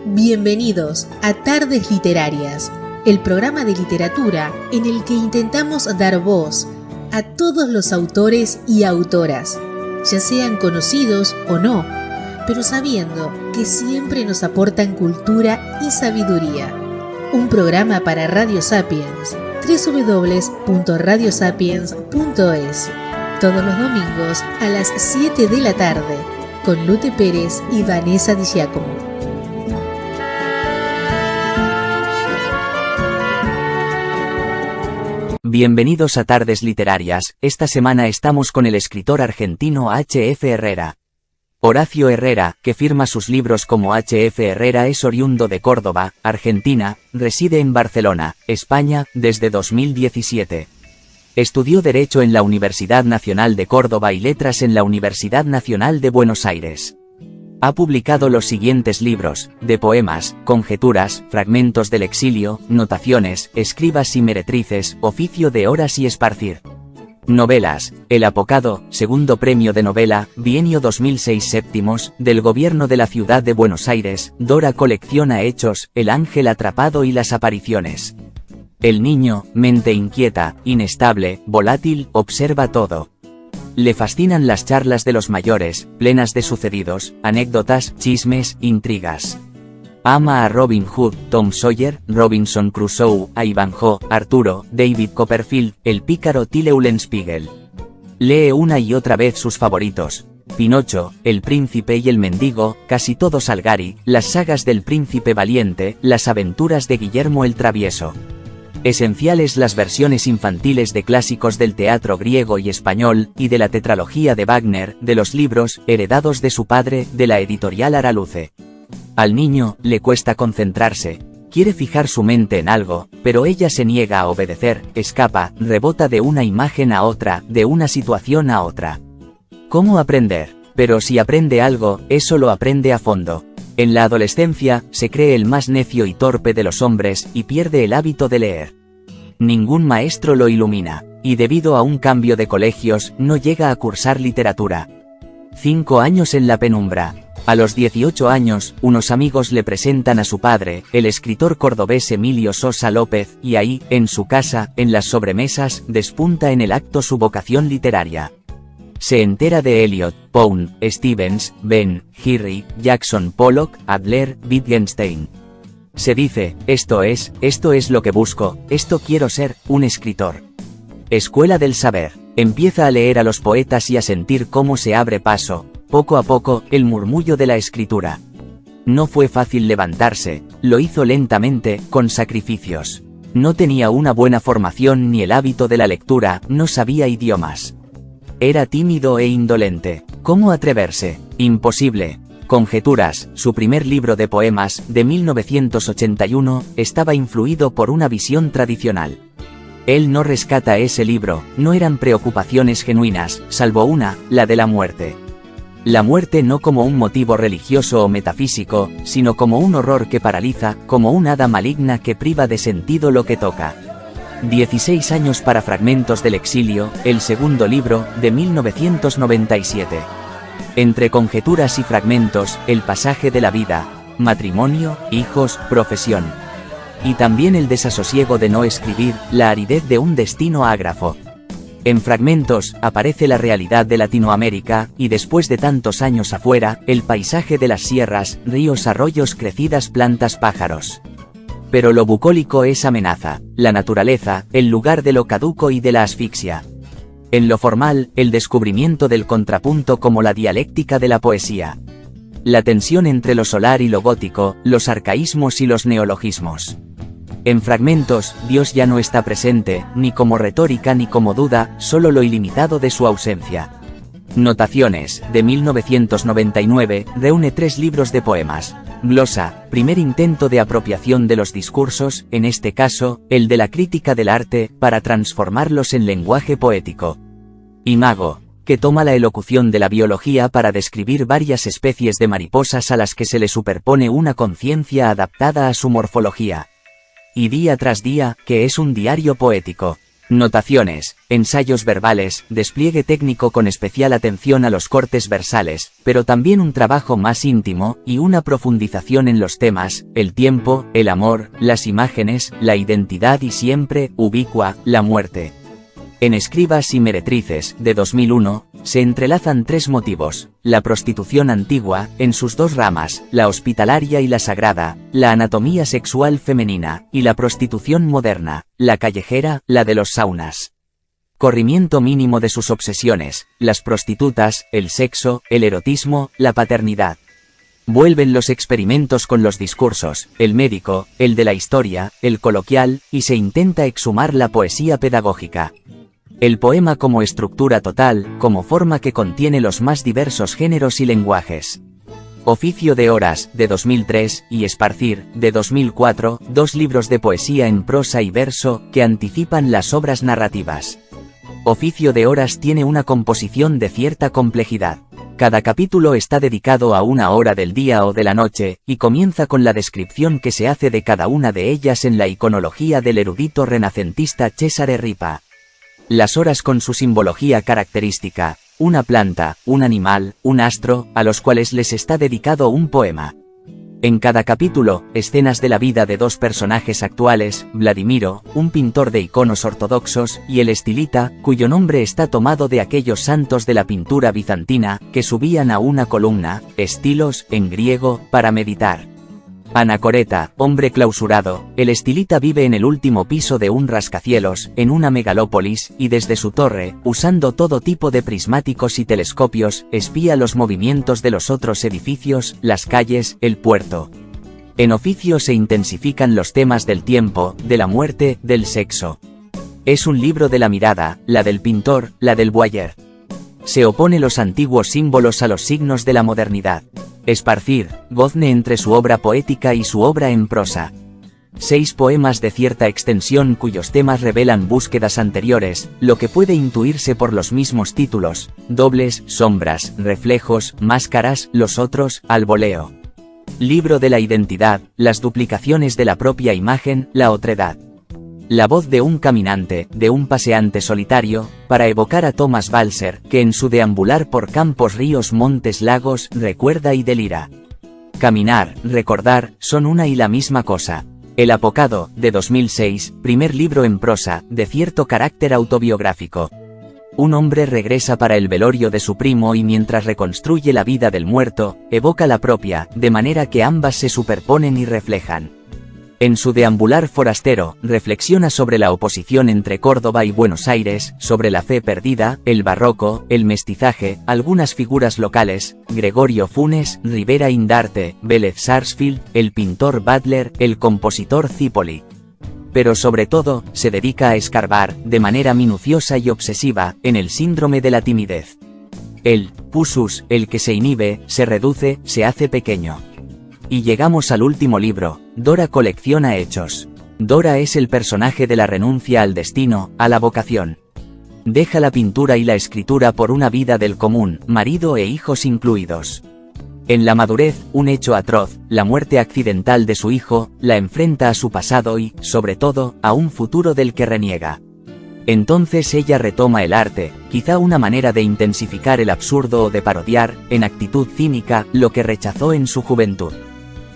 Bienvenidos a Tardes Literarias, el programa de literatura en el que intentamos dar voz a todos los autores y autoras, ya sean conocidos o no, pero sabiendo que siempre nos aportan cultura y sabiduría. Un programa para Radio Sapiens, www.radiosapiens.es, todos los domingos a las 7 de la tarde, con Lute Pérez y Vanessa Di Giacomo. Bienvenidos a Tardes Literarias. Esta semana estamos con el escritor argentino H.F. Herrera. Horacio Herrera, que firma sus libros como H.F. Herrera, es oriundo de Córdoba, Argentina, reside en Barcelona, España, desde 2017. Estudió Derecho en la Universidad Nacional de Córdoba y Letras en la Universidad Nacional de Buenos Aires. Ha publicado los siguientes libros: de poemas, Conjeturas, Fragmentos del exilio, Notaciones, Escribas y meretrices, Oficio de horas y esparcir. Novelas: El Apocado, segundo premio de novela, bienio 2006 séptimos, del Gobierno de la Ciudad de Buenos Aires, Dora colecciona hechos, El ángel atrapado y las apariciones. El niño, mente inquieta, inestable, volátil, observa todo. Le fascinan las charlas de los mayores, plenas de sucedidos, anécdotas, chismes, intrigas. Ama a Robin Hood, Tom Sawyer, Robinson Crusoe, Ivanhoe, Arturo, David Copperfield, el pícaro Till Eulenspiegel. Lee una y otra vez sus favoritos: Pinocho, El príncipe y el mendigo, casi todo Salgari, las sagas del príncipe valiente, las aventuras de Guillermo el Travieso. Esenciales las versiones infantiles de clásicos del teatro griego y español, y de la tetralogía de Wagner, de los libros, heredados de su padre, de la editorial Araluce. Al niño, le cuesta concentrarse, quiere fijar su mente en algo, pero ella se niega a obedecer, escapa, rebota de una imagen a otra, de una situación a otra. ¿Cómo aprender? Pero si aprende algo, eso lo aprende a fondo. En la adolescencia, se cree el más necio y torpe de los hombres, y pierde el hábito de leer. Ningún maestro lo ilumina, y debido a un cambio de colegios, no llega a cursar literatura. 5 años en la penumbra. A los 18 años, unos amigos le presentan a su padre, el escritor cordobés Emilio Sosa López, y ahí, en su casa, en las sobremesas, despunta en el acto su vocación literaria. Se entera de Eliot, Pound, Stevens, Ben, Hirry, Jackson Pollock, Adler, Wittgenstein. Se dice: esto es lo que busco, esto quiero ser, un escritor. Escuela del saber. Empieza a leer a los poetas y a sentir cómo se abre paso, poco a poco, el murmullo de la escritura. No fue fácil levantarse, lo hizo lentamente, con sacrificios. No tenía una buena formación ni el hábito de la lectura, no sabía idiomas. Era tímido e indolente. ¿Cómo atreverse? Imposible. Conjeturas, su primer libro de poemas, de 1981, estaba influido por una visión tradicional. Él no rescata ese libro, no eran preocupaciones genuinas, salvo una, la de la muerte. La muerte no como un motivo religioso o metafísico, sino como un horror que paraliza, como un hada maligna que priva de sentido lo que toca. 16 años para Fragmentos del exilio, el segundo libro, de 1997. Entre Conjeturas y Fragmentos, el pasaje de la vida, matrimonio, hijos, profesión. Y también el desasosiego de no escribir, la aridez de un destino ágrafo. En Fragmentos, aparece la realidad de Latinoamérica, y después de tantos años afuera, el paisaje de las sierras, ríos, arroyos, crecidas plantas, pájaros. Pero lo bucólico es amenaza, la naturaleza, el lugar de lo caduco y de la asfixia. En lo formal, el descubrimiento del contrapunto como la dialéctica de la poesía. La tensión entre lo solar y lo gótico, los arcaísmos y los neologismos. En Fragmentos, Dios ya no está presente, ni como retórica ni como duda, solo lo ilimitado de su ausencia. Notaciones, de 1999, reúne 3 libros de poemas. Glosa, primer intento de apropiación de los discursos, en este caso, el de la crítica del arte, para transformarlos en lenguaje poético. Imago, que toma la elocución de la biología para describir varias especies de mariposas a las que se le superpone una conciencia adaptada a su morfología. Y Día tras día, que es un diario poético. Notaciones, ensayos verbales, despliegue técnico con especial atención a los cortes versales, pero también un trabajo más íntimo y una profundización en los temas, el tiempo, el amor, las imágenes, la identidad y siempre, ubicua, la muerte. En Escribas y meretrices, de 2001, se entrelazan tres motivos: la prostitución antigua, en sus dos ramas, la hospitalaria y la sagrada, la anatomía sexual femenina, y la prostitución moderna, la callejera, la de los saunas. Corrimiento mínimo de sus obsesiones, las prostitutas, el sexo, el erotismo, la paternidad. Vuelven los experimentos con los discursos, el médico, el de la historia, el coloquial, y se intenta exhumar la poesía pedagógica. El poema como estructura total, como forma que contiene los más diversos géneros y lenguajes. Oficio de Horas, de 2003, y Esparcir, de 2004, dos libros de poesía en prosa y verso, que anticipan las obras narrativas. Oficio de Horas tiene una composición de cierta complejidad. Cada capítulo está dedicado a una hora del día o de la noche, y comienza con la descripción que se hace de cada una de ellas en la iconología del erudito renacentista Cesare Ripa. Las horas con su simbología característica, una planta, un animal, un astro, a los cuales les está dedicado un poema. En cada capítulo, escenas de la vida de dos personajes actuales, Vladimiro, un pintor de iconos ortodoxos, y el estilita, cuyo nombre está tomado de aquellos santos de la pintura bizantina, que subían a una columna, estilos, en griego, para meditar. Anacoreta, hombre clausurado, el estilita vive en el último piso de un rascacielos, en una megalópolis, y desde su torre, usando todo tipo de prismáticos y telescopios, espía los movimientos de los otros edificios, las calles, el puerto. En Oficio se intensifican los temas del tiempo, de la muerte, del sexo. Es un libro de la mirada, la del pintor, la del voyeur. Se opone los antiguos símbolos a los signos de la modernidad. Esparcir, gozne entre su obra poética y su obra en prosa. 6 poemas de cierta extensión cuyos temas revelan búsquedas anteriores, lo que puede intuirse por los mismos títulos: dobles, sombras, reflejos, máscaras, los otros, al voleo. Libro de la identidad, las duplicaciones de la propia imagen, la otredad. La voz de un caminante, de un paseante solitario, para evocar a Thomas Balser, que en su deambular por campos, ríos, montes, lagos, recuerda y delira. Caminar, recordar, son una y la misma cosa. El Apocado, de 2006, primer libro en prosa, de cierto carácter autobiográfico. Un hombre regresa para el velorio de su primo y mientras reconstruye la vida del muerto, evoca la propia, de manera que ambas se superponen y reflejan. En su deambular forastero, reflexiona sobre la oposición entre Córdoba y Buenos Aires, sobre la fe perdida, el barroco, el mestizaje, algunas figuras locales, Gregorio Funes, Rivera Indarte, Vélez Sarsfield, el pintor Butler, el compositor Zipoli. Pero sobre todo, se dedica a escarbar, de manera minuciosa y obsesiva, en el síndrome de la timidez. El pusus, el que se inhibe, se reduce, se hace pequeño. Y llegamos al último libro. Dora colecciona hechos. Dora es el personaje de la renuncia al destino, a la vocación. Deja la pintura y la escritura por una vida del común, marido e hijos incluidos. En la madurez, un hecho atroz, la muerte accidental de su hijo, la enfrenta a su pasado y, sobre todo, a un futuro del que reniega. Entonces ella retoma el arte, quizá una manera de intensificar el absurdo o de parodiar, en actitud cínica, lo que rechazó en su juventud.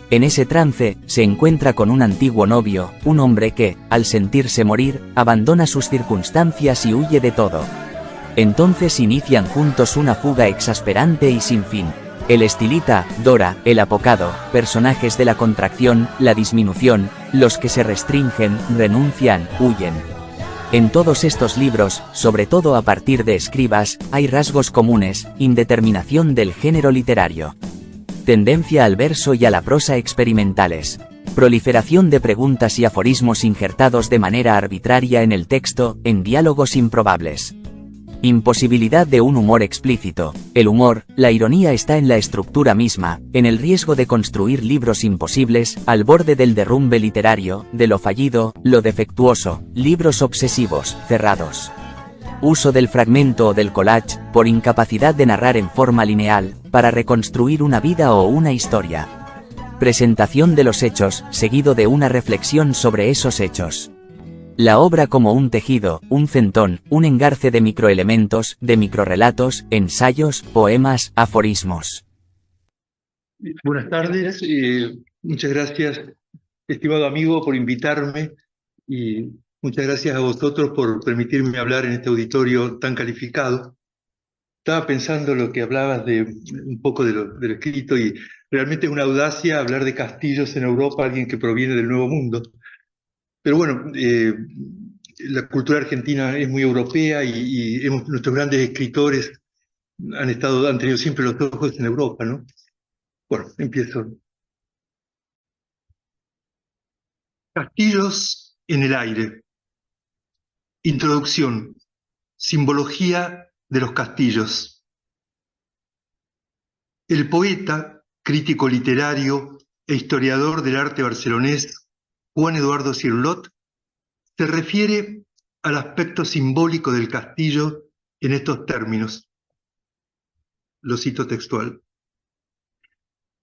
En ese trance, se encuentra con un antiguo novio, un hombre que, al sentirse morir, abandona sus circunstancias y huye de todo. Entonces inician juntos una fuga exasperante y sin fin. El estilita, Dora, el apocado, personajes de la contracción, la disminución, los que se restringen, renuncian, huyen. En todos estos libros, sobre todo a partir de Escribas, hay rasgos comunes: indeterminación del género literario. Tendencia al verso y a la prosa experimentales. Proliferación de preguntas y aforismos injertados de manera arbitraria en el texto, en diálogos improbables. Imposibilidad de un humor explícito. El humor, la ironía está en la estructura misma, en el riesgo de construir libros imposibles, al borde del derrumbe literario, de lo fallido, lo defectuoso, libros obsesivos, cerrados. Uso del fragmento o del collage, por incapacidad de narrar en forma lineal, para reconstruir una vida o una historia. Presentación de los hechos, seguido de una reflexión sobre esos hechos. La obra como un tejido, un centón, un engarce de microelementos, de microrelatos, ensayos, poemas, aforismos. Buenas tardes, muchas gracias, estimado amigo, por invitarme y muchas gracias a vosotros por permitirme hablar en este auditorio tan calificado. Estaba pensando lo que hablabas de un poco de lo escrito y realmente es una audacia hablar de castillos en Europa, alguien que proviene del Nuevo Mundo. Pero bueno, la cultura argentina es muy europea y nuestros grandes escritores han tenido siempre los ojos en Europa, ¿no? Bueno, empiezo. Castillos en el aire. Introducción. Simbología de los castillos. El poeta, crítico literario e historiador del arte barcelonés Juan Eduardo Cirlot se refiere al aspecto simbólico del castillo en estos términos. Lo cito textual.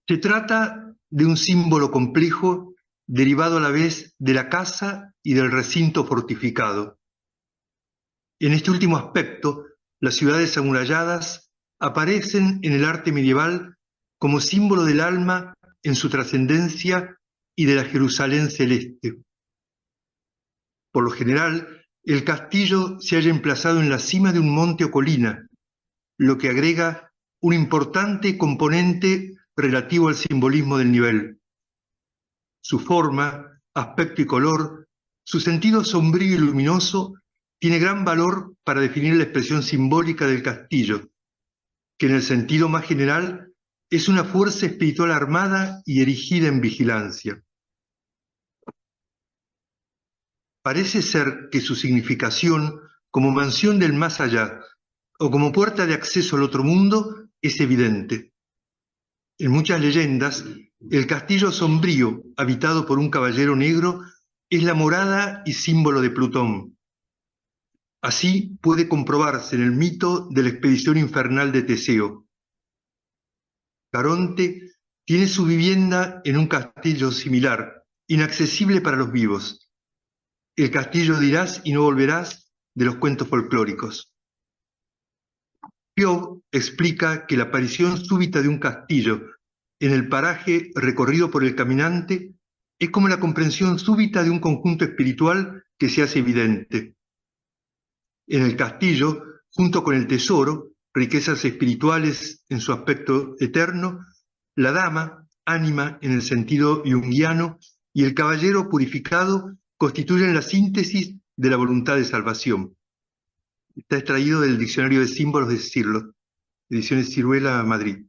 Se trata de un símbolo complejo derivado a la vez de la casa y del recinto fortificado. En este último aspecto, las ciudades amuralladas aparecen en el arte medieval como símbolo del alma en su trascendencia y de la Jerusalén celeste. Por lo general, el castillo se halla emplazado en la cima de un monte o colina, lo que agrega un importante componente relativo al simbolismo del nivel. Su forma, aspecto y color, su sentido sombrío y luminoso tiene gran valor para definir la expresión simbólica del castillo, que en el sentido más general es una fuerza espiritual armada y erigida en vigilancia. Parece ser que su significación como mansión del más allá o como puerta de acceso al otro mundo es evidente. En muchas leyendas, el castillo sombrío, habitado por un caballero negro, es la morada y símbolo de Plutón. Así puede comprobarse en el mito de la expedición infernal de Teseo. Caronte tiene su vivienda en un castillo similar, inaccesible para los vivos. El castillo de irás y no volverás de los cuentos folclóricos. Piov explica que la aparición súbita de un castillo en el paraje recorrido por el caminante es como la comprensión súbita de un conjunto espiritual que se hace evidente. En el castillo, junto con el tesoro, riquezas espirituales en su aspecto eterno, la dama, ánima en el sentido junguiano, y el caballero purificado constituyen la síntesis de la voluntad de salvación. Está extraído del Diccionario de Símbolos de Cirlot, Ediciones Siruela, Madrid.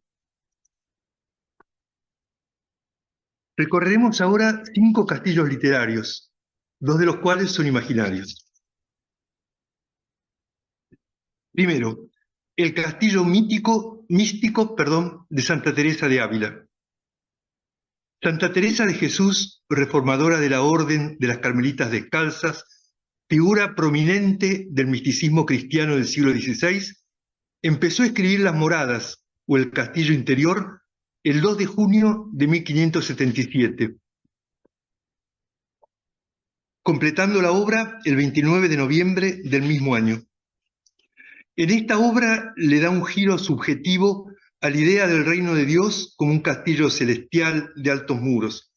Recorreremos ahora 5 castillos literarios, 2 de los cuales son imaginarios. Primero, el castillo místico de Santa Teresa de Ávila. Santa Teresa de Jesús, reformadora de la Orden de las Carmelitas Descalzas, figura prominente del misticismo cristiano del siglo XVI, empezó a escribir Las Moradas, o el Castillo Interior, el 2 de junio de 1577, completando la obra el 29 de noviembre del mismo año. En esta obra le da un giro subjetivo a la idea del reino de Dios como un castillo celestial de altos muros,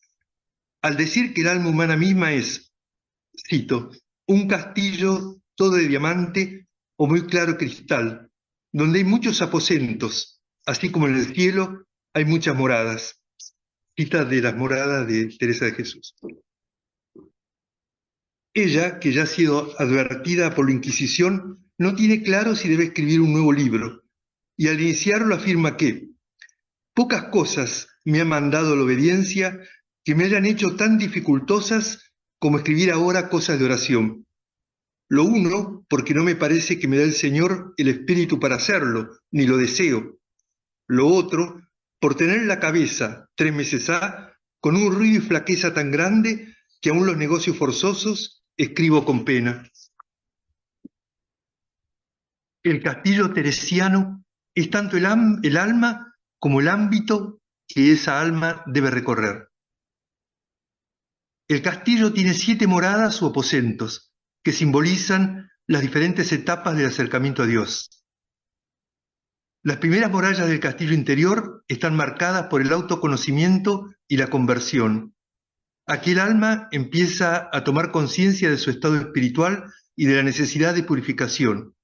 al decir que el alma humana misma es, cito, un castillo todo de diamante o muy claro cristal, donde hay muchos aposentos, así como en el cielo hay muchas moradas. Cita de Las Moradas de Teresa de Jesús. Ella, que ya ha sido advertida por la Inquisición, no tiene claro si debe escribir un nuevo libro, y al iniciarlo afirma que pocas cosas me han mandado la obediencia que me hayan hecho tan dificultosas como escribir ahora cosas de oración. Lo uno, porque no me parece que me da el Señor el espíritu para hacerlo, ni lo deseo. Lo otro, por tener la cabeza 3 meses ha, con un ruido y flaqueza tan grande que aún los negocios forzosos escribo con pena. El castillo teresiano es tanto el alma como el ámbito que esa alma debe recorrer. El castillo tiene 7 moradas o aposentos, que simbolizan las diferentes etapas del acercamiento a Dios. Las primeras murallas del castillo interior están marcadas por el autoconocimiento y la conversión. Aquí el alma empieza a tomar conciencia de su estado espiritual y de la necesidad de purificación.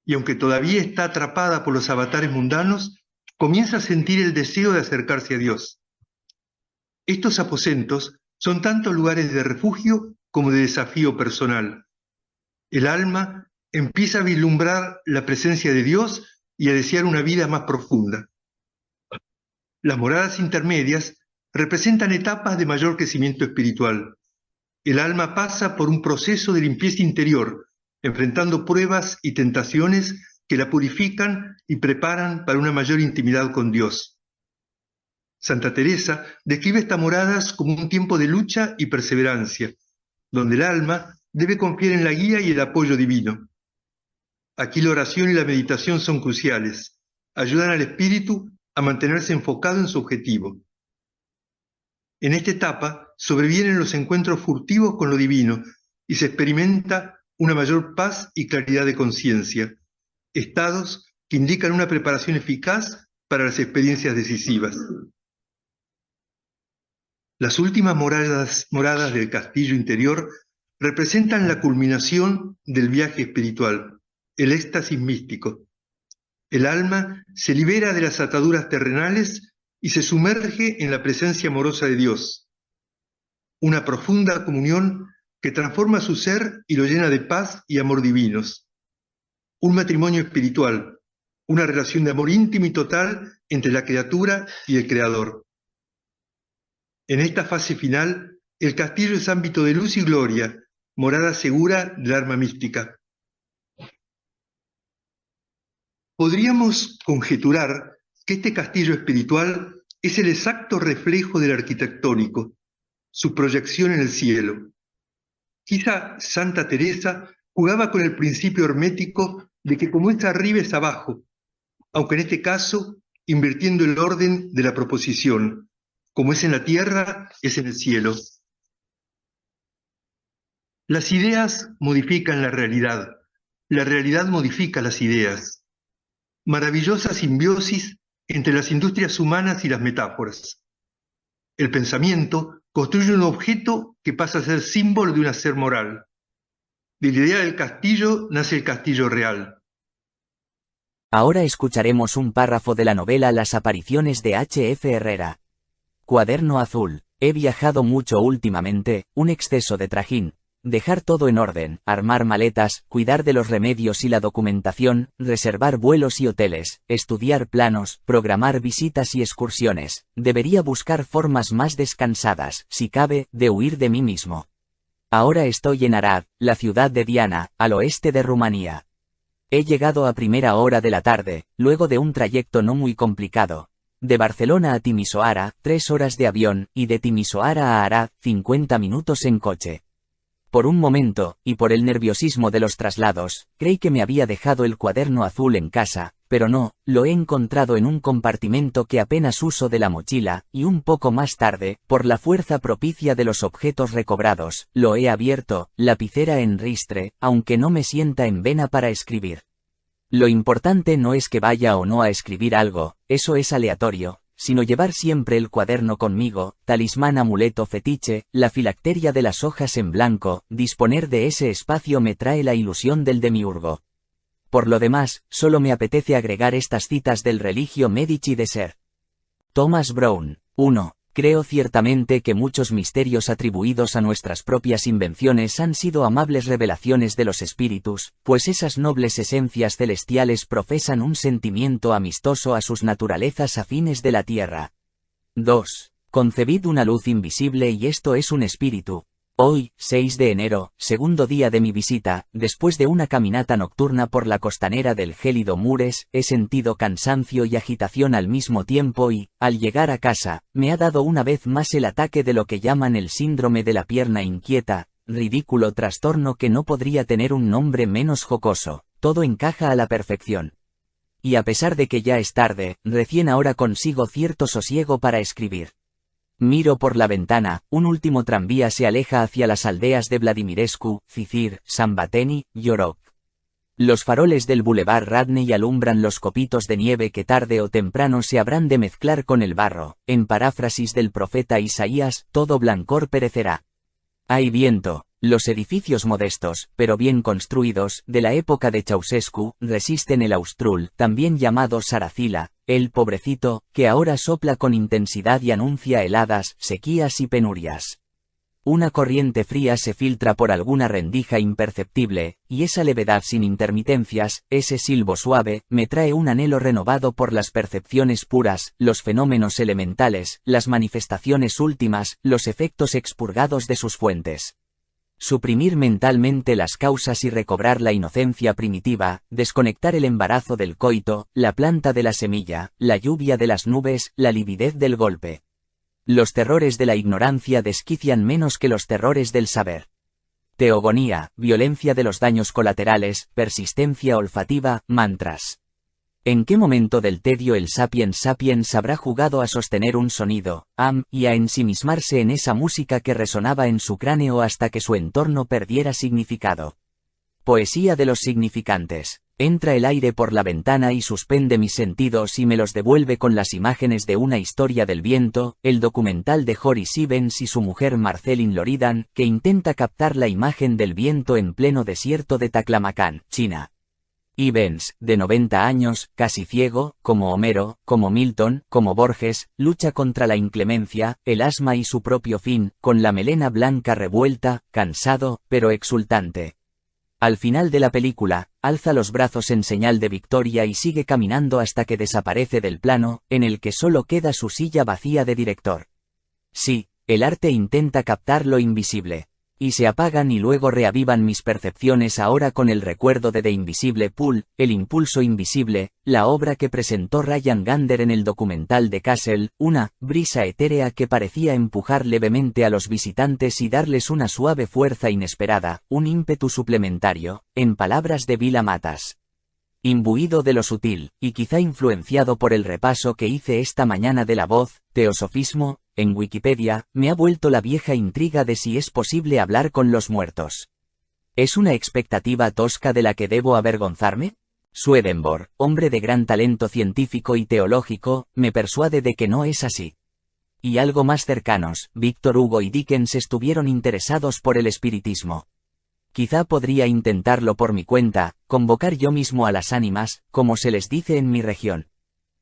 Y aunque todavía está atrapada por los avatares mundanos, comienza a sentir el deseo de acercarse a Dios. Estos aposentos son tanto lugares de refugio como de desafío personal. El alma empieza a vislumbrar la presencia de Dios y a desear una vida más profunda. Las moradas intermedias representan etapas de mayor crecimiento espiritual. El alma pasa por un proceso de limpieza interior, enfrentando pruebas y tentaciones que la purifican y preparan para una mayor intimidad con Dios. Santa Teresa describe estas moradas como un tiempo de lucha y perseverancia, donde el alma debe confiar en la guía y el apoyo divino. Aquí la oración y la meditación son cruciales, ayudan al espíritu a mantenerse enfocado en su objetivo. En esta etapa sobrevienen los encuentros furtivos con lo divino y se experimenta una mayor paz y claridad de conciencia, estados que indican una preparación eficaz para las experiencias decisivas. Las últimas moradas del castillo interior representan la culminación del viaje espiritual, el éxtasis místico. El alma se libera de las ataduras terrenales y se sumerge en la presencia amorosa de Dios. Una profunda comunión que transforma su ser y lo llena de paz y amor divinos. Un matrimonio espiritual, una relación de amor íntimo y total entre la criatura y el Creador. En esta fase final, el castillo es ámbito de luz y gloria, morada segura del alma mística. Podríamos conjeturar que este castillo espiritual es el exacto reflejo del arquitectónico, su proyección en el cielo. Quizá Santa Teresa jugaba con el principio hermético de que como es arriba es abajo, aunque en este caso invirtiendo el orden de la proposición, como es en la tierra, es en el cielo. Las ideas modifican la realidad modifica las ideas. Maravillosa simbiosis entre las industrias humanas y las metáforas. El pensamiento construye un objeto que pasa a ser símbolo de un hacer moral. De la idea del castillo nace el castillo real. Ahora escucharemos un párrafo de la novela Las apariciones de H.F. Herrera. Cuaderno azul. He viajado mucho últimamente, un exceso de trajín. Dejar todo en orden, armar maletas, cuidar de los remedios y la documentación, reservar vuelos y hoteles, estudiar planos, programar visitas y excursiones. Debería buscar formas más descansadas, si cabe, de huir de mí mismo. Ahora estoy en Arad, la ciudad de Diana, al oeste de Rumanía. He llegado a primera hora de la tarde, luego de un trayecto no muy complicado. De Barcelona a Timisoara, 3 horas de avión, y de Timisoara a Arad, 50 minutos en coche. Por un momento, y por el nerviosismo de los traslados, creí que me había dejado el cuaderno azul en casa, pero no, lo he encontrado en un compartimento que apenas uso de la mochila, y un poco más tarde, por la fuerza propicia de los objetos recobrados, lo he abierto, lapicera en ristre, aunque no me sienta en vena para escribir. Lo importante no es que vaya o no a escribir algo, eso es aleatorio, sino llevar siempre el cuaderno conmigo, talismán amuleto fetiche, la filacteria de las hojas en blanco, disponer de ese espacio me trae la ilusión del demiurgo. Por lo demás, solo me apetece agregar estas citas del Religio Medici de Ser. Thomas Brown. 1. Creo ciertamente que muchos misterios atribuidos a nuestras propias invenciones han sido amables revelaciones de los espíritus, pues esas nobles esencias celestiales profesan un sentimiento amistoso a sus naturalezas afines de la tierra. 2. Concebid una luz invisible y esto es un espíritu. Hoy, 6 de enero, segundo día de mi visita, después de una caminata nocturna por la costanera del gélido Mures, he sentido cansancio y agitación al mismo tiempo y, al llegar a casa, me ha dado una vez más el ataque de lo que llaman el síndrome de la pierna inquieta, ridículo trastorno que no podría tener un nombre menos jocoso, todo encaja a la perfección. Y a pesar de que ya es tarde, recién ahora consigo cierto sosiego para escribir. Miro por la ventana, un último tranvía se aleja hacia las aldeas de Vladimirescu, Cicir, Sambateni, Yorok. Los faroles del Boulevard Radney alumbran los copitos de nieve que tarde o temprano se habrán de mezclar con el barro. En paráfrasis del profeta Isaías, todo blancor perecerá. Hay viento. Los edificios modestos, pero bien construidos, de la época de Ceausescu, resisten el austrul, también llamado Saracila, el pobrecito, que ahora sopla con intensidad y anuncia heladas, sequías y penurias. Una corriente fría se filtra por alguna rendija imperceptible, y esa levedad sin intermitencias, ese silbo suave, me trae un anhelo renovado por las percepciones puras, los fenómenos elementales, las manifestaciones últimas, los efectos expurgados de sus fuentes. Suprimir mentalmente las causas y recobrar la inocencia primitiva, desconectar el embarazo del coito, la planta de la semilla, la lluvia de las nubes, la lividez del golpe. Los terrores de la ignorancia desquician menos que los terrores del saber. Teogonía, violencia de los daños colaterales, persistencia olfativa, mantras. ¿En qué momento del tedio el sapiens sapiens habrá jugado a sostener un sonido, y a ensimismarse en esa música que resonaba en su cráneo hasta que su entorno perdiera significado? Poesía de los significantes. Entra el aire por la ventana y suspende mis sentidos y me los devuelve con las imágenes de una historia del viento, el documental de Horace Evans y su mujer Marceline Loridan, que intenta captar la imagen del viento en pleno desierto de Taklamakan, China. Evans, de 90 años, casi ciego, como Homero, como Milton, como Borges, lucha contra la inclemencia, el asma y su propio fin, con la melena blanca revuelta, cansado, pero exultante. Al final de la película, alza los brazos en señal de victoria y sigue caminando hasta que desaparece del plano, en el que solo queda su silla vacía de director. Sí, el arte intenta captar lo invisible. Y se apagan y luego reavivan mis percepciones ahora con el recuerdo de The Invisible Pull, El Impulso Invisible, la obra que presentó Ryan Gander en el documental de Castle, una brisa etérea que parecía empujar levemente a los visitantes y darles una suave fuerza inesperada, un ímpetu suplementario, en palabras de Vila Matas. Imbuido de lo sutil, y quizá influenciado por el repaso que hice esta mañana de la voz, teosofismo, en Wikipedia, me ha vuelto la vieja intriga de si es posible hablar con los muertos. ¿Es una expectativa tosca de la que debo avergonzarme? Swedenborg, hombre de gran talento científico y teológico, me persuade de que no es así. Y algo más cercanos, Víctor Hugo y Dickens estuvieron interesados por el espiritismo. Quizá podría intentarlo por mi cuenta, convocar yo mismo a las ánimas, como se les dice en mi región.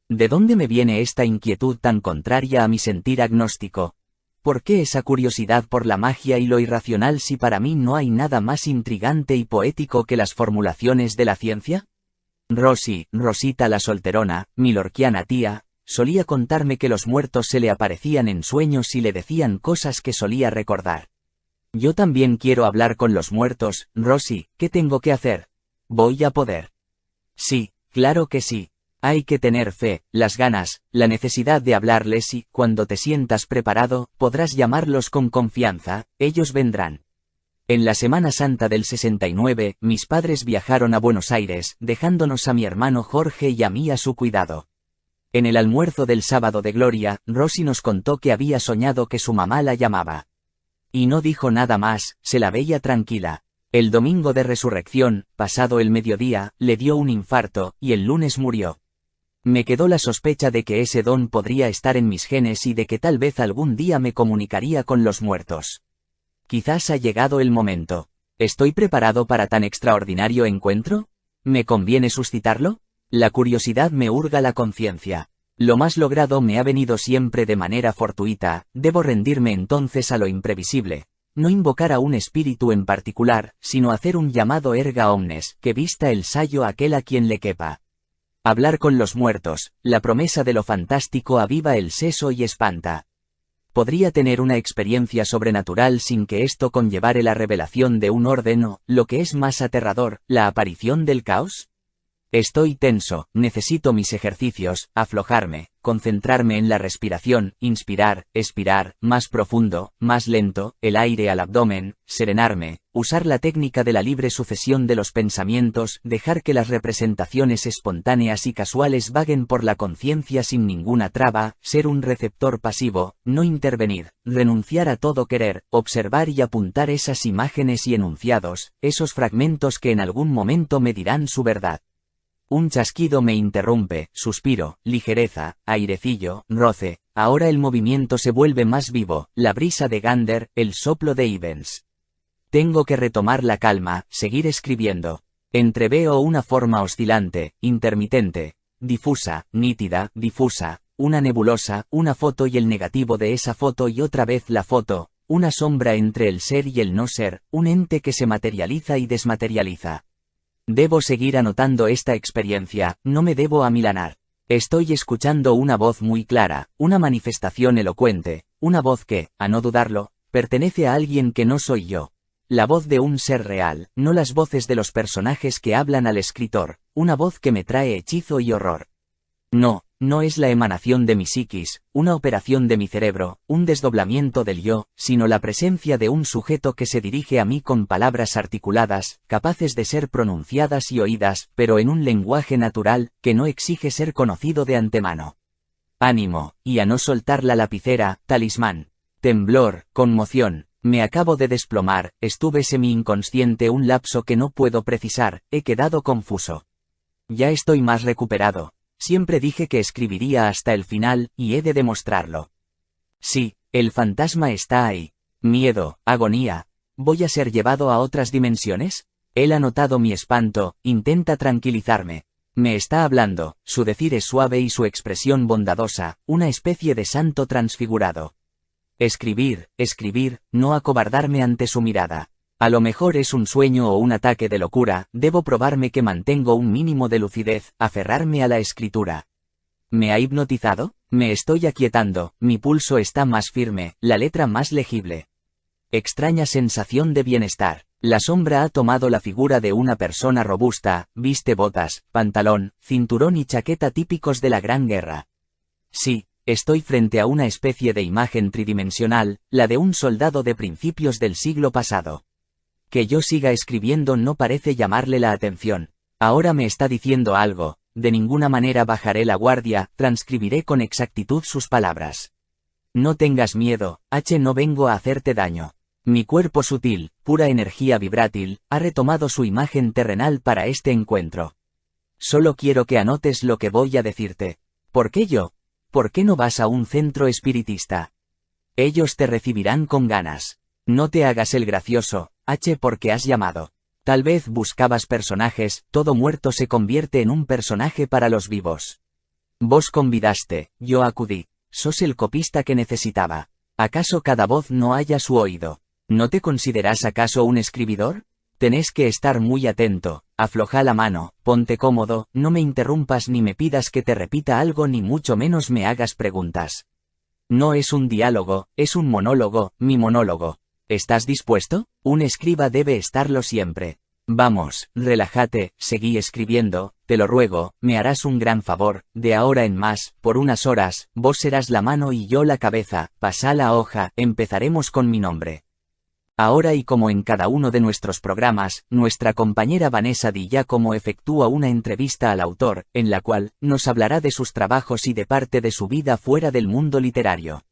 ¿De dónde me viene esta inquietud tan contraria a mi sentir agnóstico? ¿Por qué esa curiosidad por la magia y lo irracional si para mí no hay nada más intrigante y poético que las formulaciones de la ciencia? Rosita la solterona, mi lorquiana tía, solía contarme que los muertos se le aparecían en sueños y le decían cosas que solía recordar. Yo también quiero hablar con los muertos, Rosy, ¿qué tengo que hacer? ¿Voy a poder? Sí, claro que sí. Hay que tener fe, las ganas, la necesidad de hablarles y, cuando te sientas preparado, podrás llamarlos con confianza, ellos vendrán. En la Semana Santa del 69, mis padres viajaron a Buenos Aires, dejándonos a mi hermano Jorge y a mí a su cuidado. En el almuerzo del sábado de Gloria, Rosy nos contó que había soñado que su mamá la llamaba. Y no dijo nada más, se la veía tranquila. El domingo de resurrección, pasado el mediodía, le dio un infarto, y el lunes murió. Me quedó la sospecha de que ese don podría estar en mis genes y de que tal vez algún día me comunicaría con los muertos. Quizás ha llegado el momento. ¿Estoy preparado para tan extraordinario encuentro? ¿Me conviene suscitarlo? La curiosidad me hurga la conciencia. Lo más logrado me ha venido siempre de manera fortuita, debo rendirme entonces a lo imprevisible. No invocar a un espíritu en particular, sino hacer un llamado erga omnes, que vista el sayo aquel a quien le quepa. Hablar con los muertos, la promesa de lo fantástico aviva el seso y espanta. ¿Podría tener una experiencia sobrenatural sin que esto conllevare la revelación de un orden o, lo que es más aterrador, la aparición del caos? Estoy tenso, necesito mis ejercicios, aflojarme, concentrarme en la respiración, inspirar, expirar, más profundo, más lento, el aire al abdomen, serenarme, usar la técnica de la libre sucesión de los pensamientos, dejar que las representaciones espontáneas y casuales vaguen por la conciencia sin ninguna traba, ser un receptor pasivo, no intervenir, renunciar a todo querer, observar y apuntar esas imágenes y enunciados, esos fragmentos que en algún momento me dirán su verdad. Un chasquido me interrumpe, suspiro, ligereza, airecillo, roce, ahora el movimiento se vuelve más vivo, la brisa de Gander, el soplo de Ivens. Tengo que retomar la calma, seguir escribiendo. Entreveo una forma oscilante, intermitente, difusa, nítida, difusa, una nebulosa, una foto y el negativo de esa foto y otra vez la foto, una sombra entre el ser y el no ser, un ente que se materializa y desmaterializa. Debo seguir anotando esta experiencia, no me debo amilanar. Estoy escuchando una voz muy clara, una manifestación elocuente, una voz que, a no dudarlo, pertenece a alguien que no soy yo. La voz de un ser real, no las voces de los personajes que hablan al escritor, una voz que me trae hechizo y horror. No es la emanación de mi psiquis, una operación de mi cerebro, un desdoblamiento del yo, sino la presencia de un sujeto que se dirige a mí con palabras articuladas, capaces de ser pronunciadas y oídas, pero en un lenguaje natural, que no exige ser conocido de antemano. Ánimo, y a no soltar la lapicera, talismán. Temblor, conmoción, me acabo de desplomar, estuve semi-inconsciente un lapso que no puedo precisar, he quedado confuso. Ya estoy más recuperado. Siempre dije que escribiría hasta el final, y he de demostrarlo. Sí, el fantasma está ahí. Miedo, agonía. ¿Voy a ser llevado a otras dimensiones? Él ha notado mi espanto, intenta tranquilizarme. Me está hablando, su decir es suave y su expresión bondadosa, una especie de santo transfigurado. Escribir, no acobardarme ante su mirada. A lo mejor es un sueño o un ataque de locura, debo probarme que mantengo un mínimo de lucidez, aferrarme a la escritura. ¿Me ha hipnotizado? Me estoy aquietando, mi pulso está más firme, la letra más legible. Extraña sensación de bienestar. La sombra ha tomado la figura de una persona robusta, viste botas, pantalón, cinturón y chaqueta típicos de la Gran Guerra. Sí, estoy frente a una especie de imagen tridimensional, la de un soldado de principios del siglo pasado. Que yo siga escribiendo no parece llamarle la atención. Ahora me está diciendo algo, de ninguna manera bajaré la guardia, transcribiré con exactitud sus palabras. No tengas miedo, no vengo a hacerte daño. Mi cuerpo sutil, pura energía vibrátil, ha retomado su imagen terrenal para este encuentro. Solo quiero que anotes lo que voy a decirte. ¿Por qué yo? ¿Por qué no vas a un centro espiritista? Ellos te recibirán con ganas. No te hagas el gracioso, porque has llamado. Tal vez buscabas personajes, todo muerto se convierte en un personaje para los vivos. Vos convidaste, yo acudí. Sos el copista que necesitaba. ¿Acaso cada voz no haya su oído? ¿No te consideras acaso un escribidor? Tenés que estar muy atento, afloja la mano, ponte cómodo, no me interrumpas ni me pidas que te repita algo ni mucho menos me hagas preguntas. No es un diálogo, es un monólogo, mi monólogo. ¿Estás dispuesto? Un escriba debe estarlo siempre. Vamos, relájate, seguí escribiendo, te lo ruego, me harás un gran favor, de ahora en más, por unas horas, vos serás la mano y yo la cabeza, pasá la hoja, empezaremos con mi nombre. Ahora y como en cada uno de nuestros programas, nuestra compañera Vanessa Di Giacomo efectúa una entrevista al autor, en la cual, nos hablará de sus trabajos y de parte de su vida fuera del mundo literario.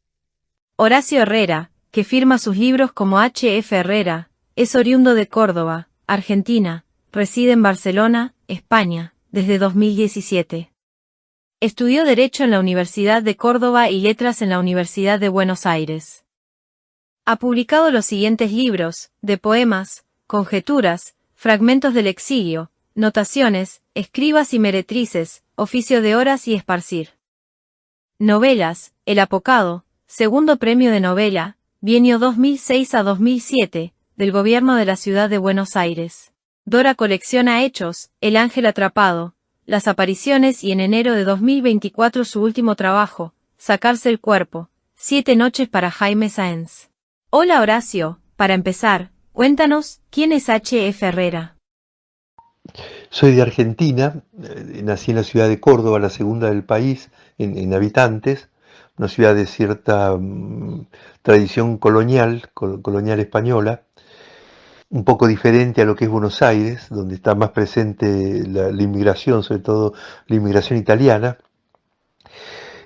Horacio Herrera, que firma sus libros como H.F. Herrera, es oriundo de Córdoba, Argentina, reside en Barcelona, España, desde 2017. Estudió Derecho en la Universidad de Córdoba y Letras en la Universidad de Buenos Aires. Ha publicado los siguientes libros, de poemas, conjeturas, fragmentos del exilio, notaciones, escribas y meretrices, oficio de horas y esparcir. Novelas, El Apocado, segundo premio de novela, bienio 2006 a 2007, del Gobierno de la Ciudad de Buenos Aires. Dora colecciona hechos, El Ángel Atrapado, Las Apariciones y en enero de 2024 su último trabajo, Sacarse el Cuerpo, 7 noches para Jaime Sáenz. Hola Horacio, para empezar, cuéntanos, ¿quién es H.F. Herrera? Soy de Argentina, nací en la ciudad de Córdoba, la segunda del país en habitantes, una ciudad de cierta tradición colonial, colonial española, un poco diferente a lo que es Buenos Aires, donde está más presente la inmigración, sobre todo la inmigración italiana.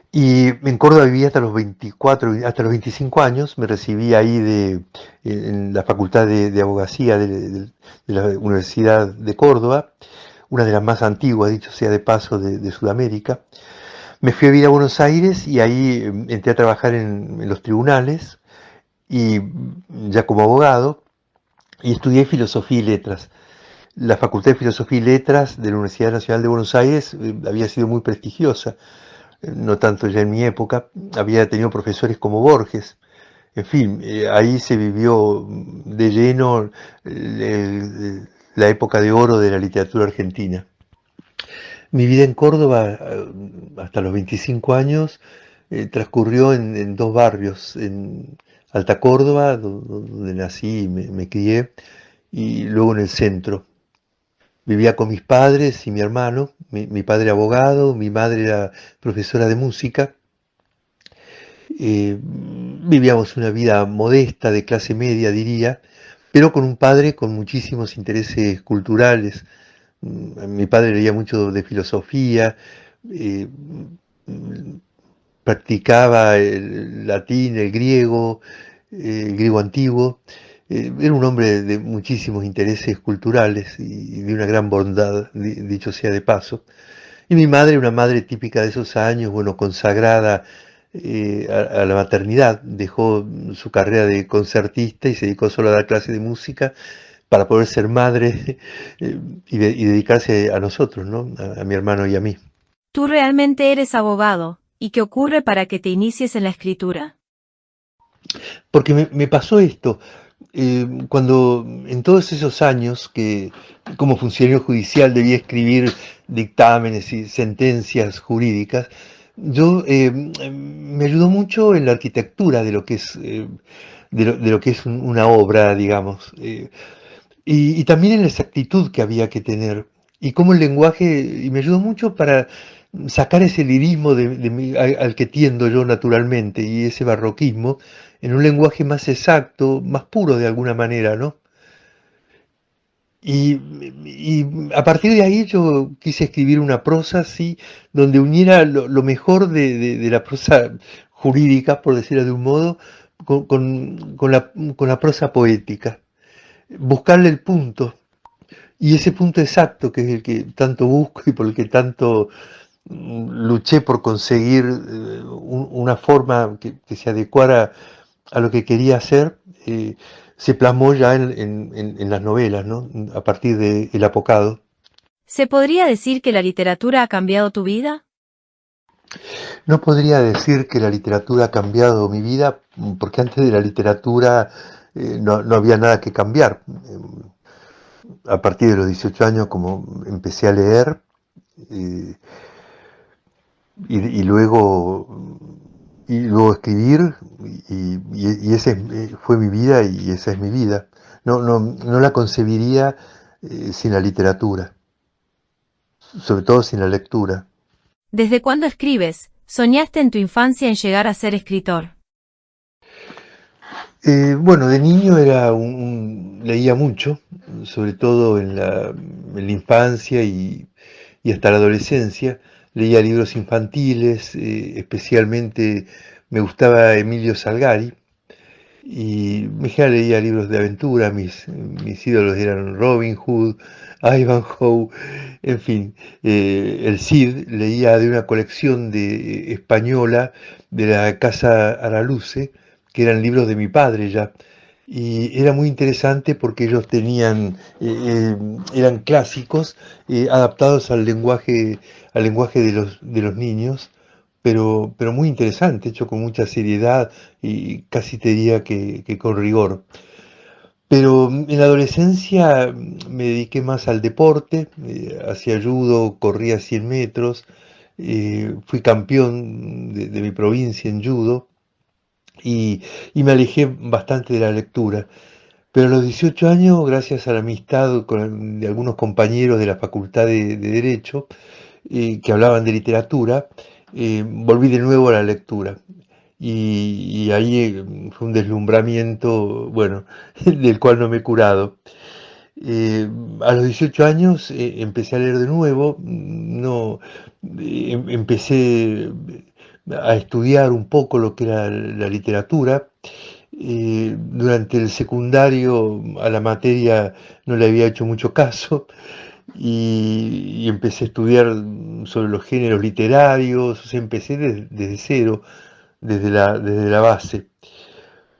Y en Córdoba viví hasta los 24, hasta los 25 años, me recibí ahí en la Facultad de Abogacía de la Universidad de Córdoba, una de las más antiguas, dicho sea de paso, de Sudamérica. Me fui a vivir a Buenos Aires y ahí entré a trabajar en los tribunales, y ya como abogado, y estudié Filosofía y Letras. La Facultad de Filosofía y Letras de la Universidad Nacional de Buenos Aires había sido muy prestigiosa, no tanto ya en mi época, había tenido profesores como Borges. En fin, ahí se vivió de lleno la época de oro de la literatura argentina. Mi vida en Córdoba, hasta los 25 años, transcurrió en dos barrios, en Alta Córdoba, donde nací y me crié, y luego en el centro. Vivía con mis padres y mi hermano, mi padre abogado, mi madre era profesora de música. Vivíamos una vida modesta, de clase media, diría, pero con un padre con muchísimos intereses culturales. Mi padre leía mucho de filosofía, eh, practicaba el latín, el griego antiguo. Era un hombre de muchísimos intereses culturales y de una gran bondad, dicho sea de paso. Y mi madre, una madre típica de esos años, bueno, consagrada a la maternidad, dejó su carrera de concertista y se dedicó solo a dar clases de música para poder ser madre y dedicarse a nosotros, ¿no? A mi hermano y a mí. Tú realmente eres abogado, ¿y qué ocurre para que te inicies en la escritura? Porque me pasó esto, cuando en todos esos años que como funcionario judicial debía escribir dictámenes y sentencias jurídicas, yo me ayudó mucho en la arquitectura de lo que es, de lo que es una obra, digamos, y también en la exactitud que había que tener, y cómo el lenguaje, y me ayudó mucho para sacar ese lirismo al que tiendo yo naturalmente, y ese barroquismo, en un lenguaje más exacto, más puro de alguna manera, ¿no? Y a partir de ahí yo quise escribir una prosa así, donde uniera lo mejor de la prosa jurídica, por decirlo de un modo, con la prosa poética. Buscarle el punto, y ese punto exacto, que es el que tanto busco y por el que tanto luché por conseguir una forma que se adecuara a lo que quería hacer, se plasmó ya en las novelas, ¿no? A partir de El Apocado. ¿Se podría decir que la literatura ha cambiado tu vida? No podría decir que la literatura ha cambiado mi vida, porque antes de la literatura no había nada que cambiar. A partir de los 18 años, como empecé a leer, eh, y luego escribir, y esa fue mi vida y esa es mi vida. No la concebiría sin la literatura, sobre todo sin la lectura. ¿Desde cuándo escribes? ¿Soñaste en tu infancia en llegar a ser escritor? Bueno, de niño leía mucho, sobre todo en la infancia y hasta la adolescencia. Leía libros infantiles, especialmente me gustaba Emilio Salgari, y en general leía libros de aventura. Mis ídolos eran Robin Hood, Ivanhoe, en fin, el Cid. Leía de una colección española de la Casa Araluce, que eran libros de mi padre ya. Y era muy interesante porque ellos eran clásicos, adaptados al lenguaje de los niños, pero muy interesante, hecho con mucha seriedad y casi te diría que con rigor. Pero en la adolescencia me dediqué más al deporte, hacía judo, corría 100 metros, fui campeón de mi provincia en judo, y me alejé bastante de la lectura. Pero a los 18 años, gracias a la amistad de algunos compañeros de la Facultad de Derecho, que hablaban de literatura, volví de nuevo a la lectura. Y ahí fue un deslumbramiento, bueno, del cual no me he curado. A los 18 años empecé a leer de nuevo, no, empecé a estudiar un poco lo que era la literatura. Durante el secundario a la materia no le había hecho mucho caso y empecé a estudiar sobre los géneros literarios, o sea, empecé desde cero, desde la base.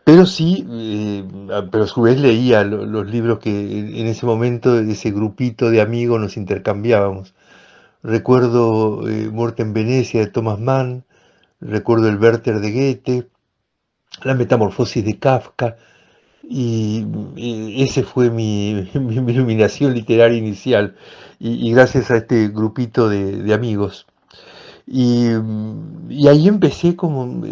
Pero sí, pero a su vez leía los libros que en ese momento ese grupito de amigos nos intercambiábamos. Recuerdo Muerte en Venecia de Thomas Mann, recuerdo El Werther de Goethe, La Metamorfosis de Kafka, y ese fue mi iluminación literaria inicial, y gracias a este grupito de amigos. Y ahí empecé como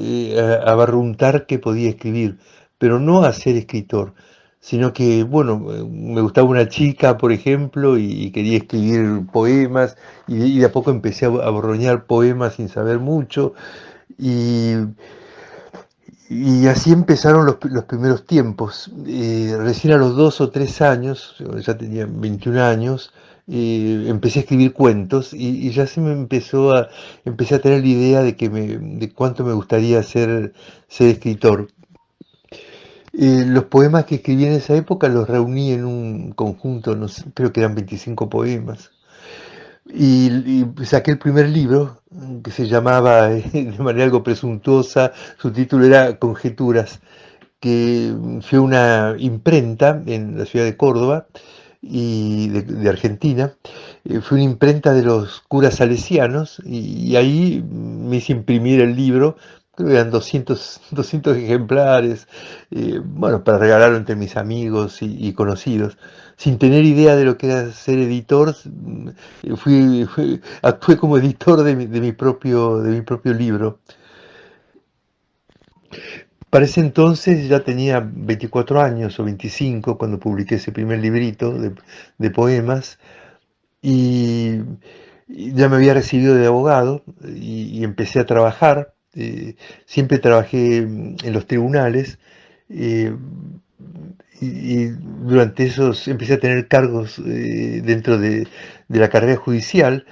a barruntar que podía escribir, pero no a ser escritor, sino que, bueno, me gustaba una chica, por ejemplo, y quería escribir poemas, y de a poco empecé a borroñar poemas sin saber mucho, y, y así empezaron los primeros tiempos. Recién a los 2 o 3 años, ya tenía 21 años, empecé a escribir cuentos y ya empecé a tener la idea de cuánto me gustaría ser escritor. Los poemas que escribí en esa época los reuní en un conjunto, no sé, creo que eran 25 poemas. Y saqué el primer libro, que se llamaba, de manera algo presuntuosa, su título era Conjeturas, que fue una imprenta en la ciudad de Córdoba y de Argentina. Fue una imprenta de los curas salesianos y ahí me hice imprimir el libro, creo que eran 200 ejemplares, bueno, para regalarlo entre mis amigos y conocidos. Sin tener idea de lo que era ser editor, actué como editor de mi propio libro. Para ese entonces ya tenía 24 años o 25 cuando publiqué ese primer librito de poemas y, y ya me había recibido de abogado y empecé a trabajar. Siempre trabajé en los tribunales, eh, y durante esos empecé a tener cargos dentro de la carrera judicial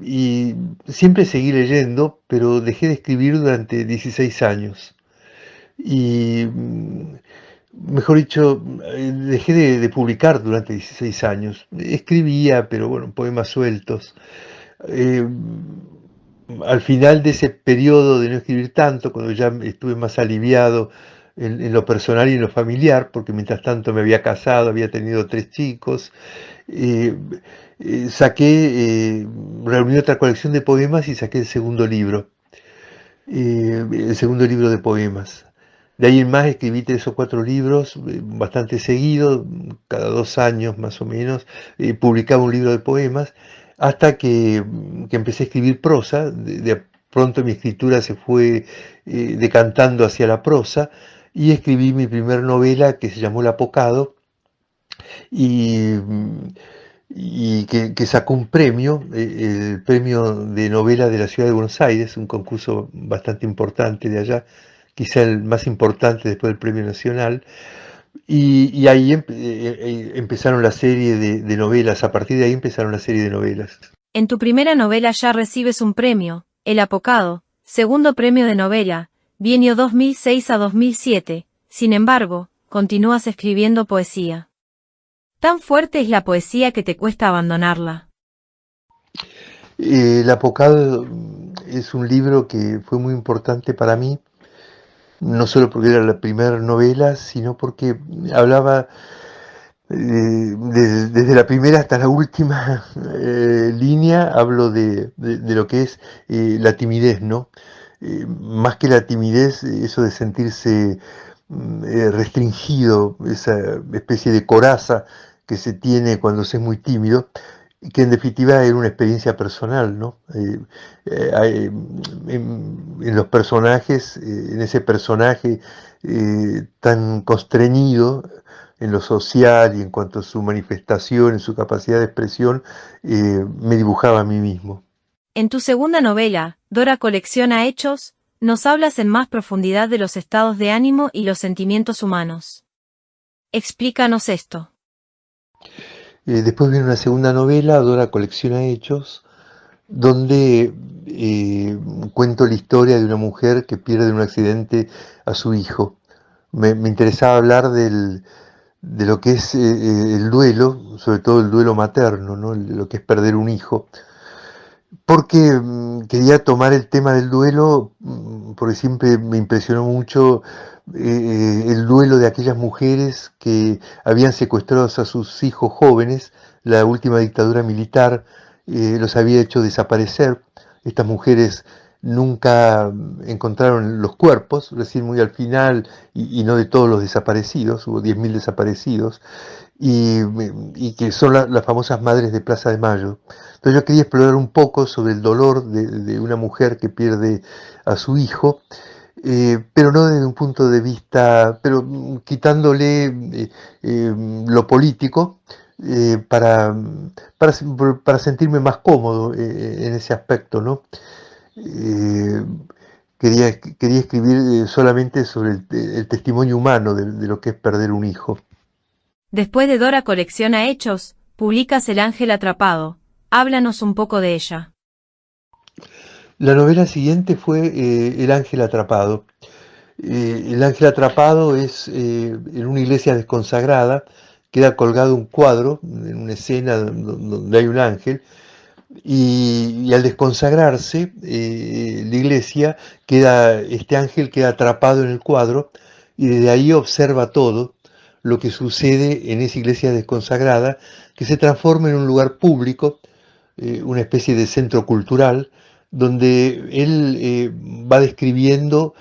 y siempre seguí leyendo, pero dejé de escribir durante 16 años. Y mejor dicho, dejé de publicar durante 16 años. Escribía, pero bueno, poemas sueltos. Eh, Al final de ese periodo de no escribir tanto, cuando ya estuve más aliviado en lo personal y en lo familiar, porque mientras tanto me había casado, había tenido 3 chicos, eh, reuní otra colección de poemas y saqué el segundo libro de poemas. De ahí en más escribí 3 o 4 libros, bastante seguido, cada 2 años más o menos, publicaba un libro de poemas, hasta que empecé a escribir prosa. De pronto mi escritura se fue decantando hacia la prosa, y escribí mi primer novela que se llamó El Apocado, y, que sacó un premio, el premio de novela de la ciudad de Buenos Aires, un concurso bastante importante de allá, quizá el más importante después del premio nacional, y ahí empezaron la serie de novelas, a partir de ahí empezaron la serie de novelas. En tu primera novela ya recibes un premio, El Apocado, segundo premio de novela, bienio 2006 a 2007, sin embargo, continúas escribiendo poesía. ¿Tan fuerte es la poesía que te cuesta abandonarla? El Apocado es un libro que fue muy importante para mí, no solo porque era la primera novela, sino porque hablaba desde la primera hasta la última línea, hablo de lo que es la timidez, ¿no? Más que la timidez, eso de sentirse restringido, esa especie de coraza que se tiene cuando se es muy tímido, que en definitiva era una experiencia personal, ¿no? En los personajes, en ese personaje tan constreñido, en lo social y en cuanto a su manifestación, en su capacidad de expresión, me dibujaba a mí mismo. En tu segunda novela, Dora colecciona hechos, nos hablas en más profundidad de los estados de ánimo y los sentimientos humanos. Explícanos esto. Después viene una segunda novela, Dora colecciona hechos, donde cuento la historia de una mujer que pierde en un accidente a su hijo. Me interesaba hablar de lo que es el duelo, sobre todo el duelo materno, ¿no? Lo que es perder un hijo. Porque quería tomar el tema del duelo, porque siempre me impresionó mucho el duelo de aquellas mujeres que habían secuestrado a sus hijos jóvenes. La última dictadura militar los había hecho desaparecer. Estas mujeres nunca encontraron los cuerpos, recién muy al final, y no de todos los desaparecidos, hubo 10.000 desaparecidos, y que son las famosas madres de Plaza de Mayo. Entonces yo quería explorar un poco sobre el dolor de una mujer que pierde a su hijo, pero no desde un punto de vista, pero quitándole lo político, para sentirme más cómodo en ese aspecto, ¿no? Eh, quería escribir solamente sobre el testimonio humano de lo que es perder un hijo. Después de Dora colecciona hechos, publicas El ángel atrapado. Háblanos un poco de ella. La novela siguiente fue El ángel atrapado. El ángel atrapado es en una iglesia desconsagrada, queda colgado un cuadro en una escena donde hay un ángel, y al desconsagrarse la iglesia, este ángel queda atrapado en el cuadro y desde ahí observa todo lo que sucede en esa iglesia desconsagrada, que se transforma en un lugar público, una especie de centro cultural, donde él va describiendo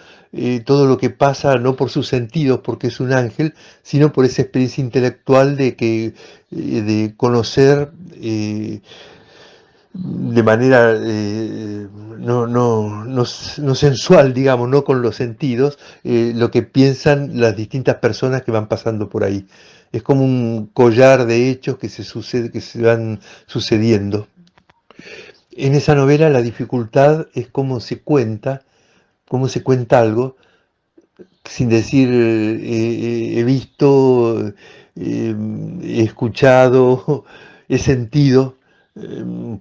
todo lo que pasa, no por sus sentidos, porque es un ángel, sino por esa experiencia intelectual de conocer de manera no sensual, digamos, no con los sentidos, lo que piensan las distintas personas que van pasando por ahí. Es como un collar de hechos que se van sucediendo. En esa novela la dificultad es cómo se cuenta algo, sin decir he visto, he escuchado, he sentido,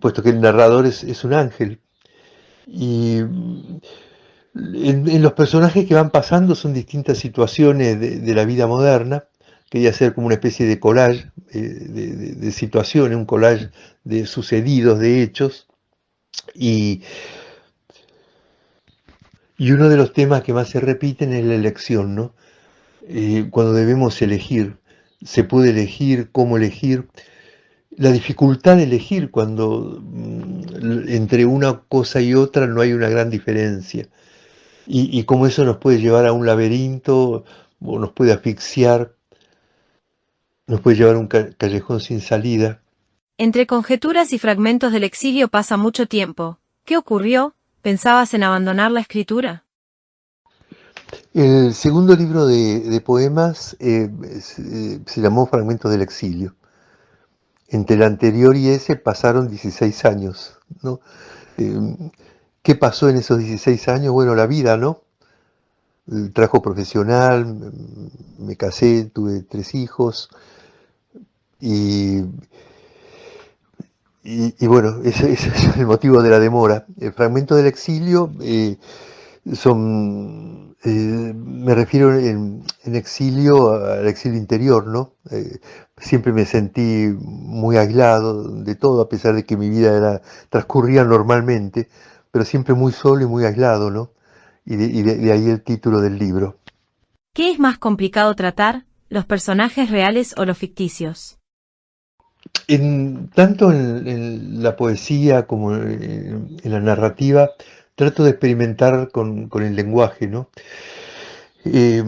puesto que el narrador es un ángel. Y en los personajes que van pasando son distintas situaciones de la vida moderna. Quería hacer como una especie de collage de situaciones, un collage de sucedidos, de hechos. Y, y uno de los temas que más se repiten es la elección, ¿no? Cuando debemos elegir, se puede elegir, cómo elegir, la dificultad de elegir cuando entre una cosa y otra no hay una gran diferencia, y cómo eso nos puede llevar a un laberinto, o nos puede asfixiar, nos puede llevar a un callejón sin salida. Entre conjeturas y fragmentos del exilio pasa mucho tiempo. ¿Qué ocurrió? ¿Pensabas en abandonar la escritura? El segundo libro de poemas se llamó Fragmentos del exilio. Entre el anterior y ese pasaron 16 años, ¿no? Eh, ¿Qué pasó en esos 16 años? Bueno, la vida, ¿no? El trabajo profesional, me casé, tuve 3 hijos y, y bueno, ese es el motivo de la demora. El fragmento del exilio me refiero en exilio al exilio interior, ¿no? Siempre me sentí muy aislado de todo, a pesar de que mi vida transcurría normalmente, pero siempre muy solo y muy aislado, ¿no? De ahí el título del libro. ¿Qué es más complicado tratar, los personajes reales o los ficticios? Tanto en la poesía como en la narrativa, trato de experimentar con el lenguaje, ¿no? Eh,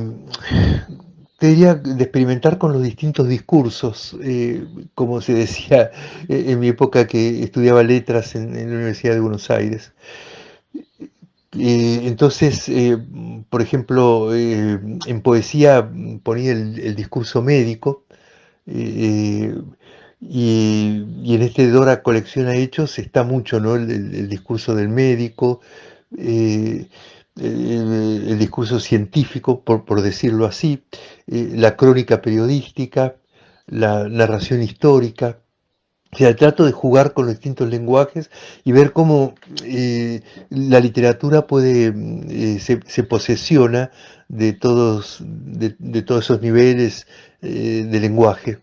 Te diría de experimentar con los distintos discursos, como se decía en mi época que estudiaba letras en la Universidad de Buenos Aires. Entonces, por ejemplo, en poesía ponía el discurso médico, eh, y en este Dora colecciona hechos está mucho, ¿no? El discurso del médico, eh, el discurso científico, por decirlo así, la crónica periodística, la narración histórica. O sea, trato de jugar con los distintos lenguajes y ver cómo la literatura puede, se posesiona de todos esos niveles de lenguaje.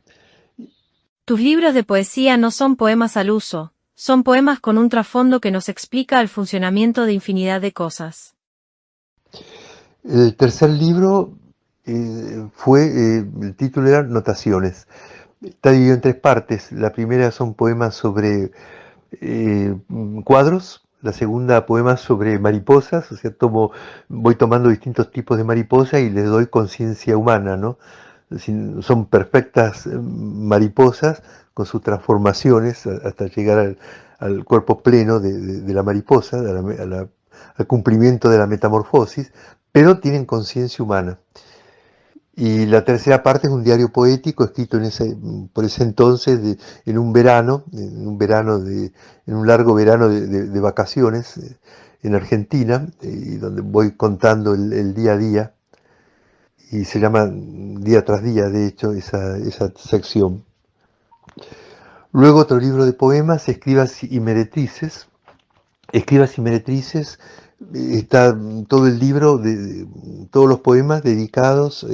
Tus libros de poesía no son poemas al uso, son poemas con un trasfondo que nos explica el funcionamiento de infinidad de cosas. El tercer libro el título era Notaciones. Está dividido en tres partes. La primera son poemas sobre cuadros, la segunda poemas sobre mariposas, o sea, voy tomando distintos tipos de mariposas y les doy conciencia humana, ¿no? Son perfectas mariposas con sus transformaciones hasta llegar al cuerpo pleno de la mariposa, al cumplimiento de la metamorfosis, pero tienen conciencia humana. Y la tercera parte es un diario poético escrito por ese entonces, en un largo verano de vacaciones en Argentina, y donde voy contando el día a día, y se llama Día tras Día, de hecho, esa sección. Luego otro libro de poemas, Escribas y Meretrices. Escribas y Meretrices, está todo el libro, todos los poemas dedicados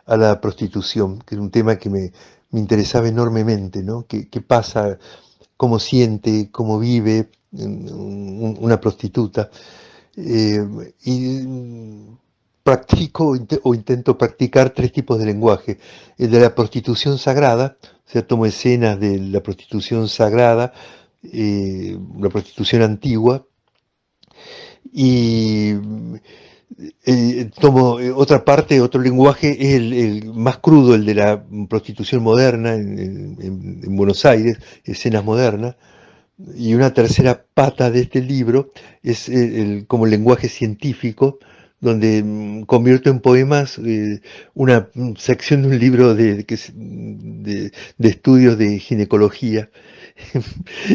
a la prostitución, que es un tema que me interesaba enormemente, ¿no? ¿Qué pasa, cómo siente, cómo vive una prostituta? Y practico o intento practicar tres tipos de lenguaje. El de la prostitución sagrada, o sea, tomo escenas de la prostitución sagrada, la prostitución antigua, y tomo otra parte, otro lenguaje, es el más crudo, el de la prostitución moderna en Buenos Aires, escenas modernas. Y una tercera pata de este libro es como el lenguaje científico, donde convierto en poemas una sección de un libro de estudios de ginecología.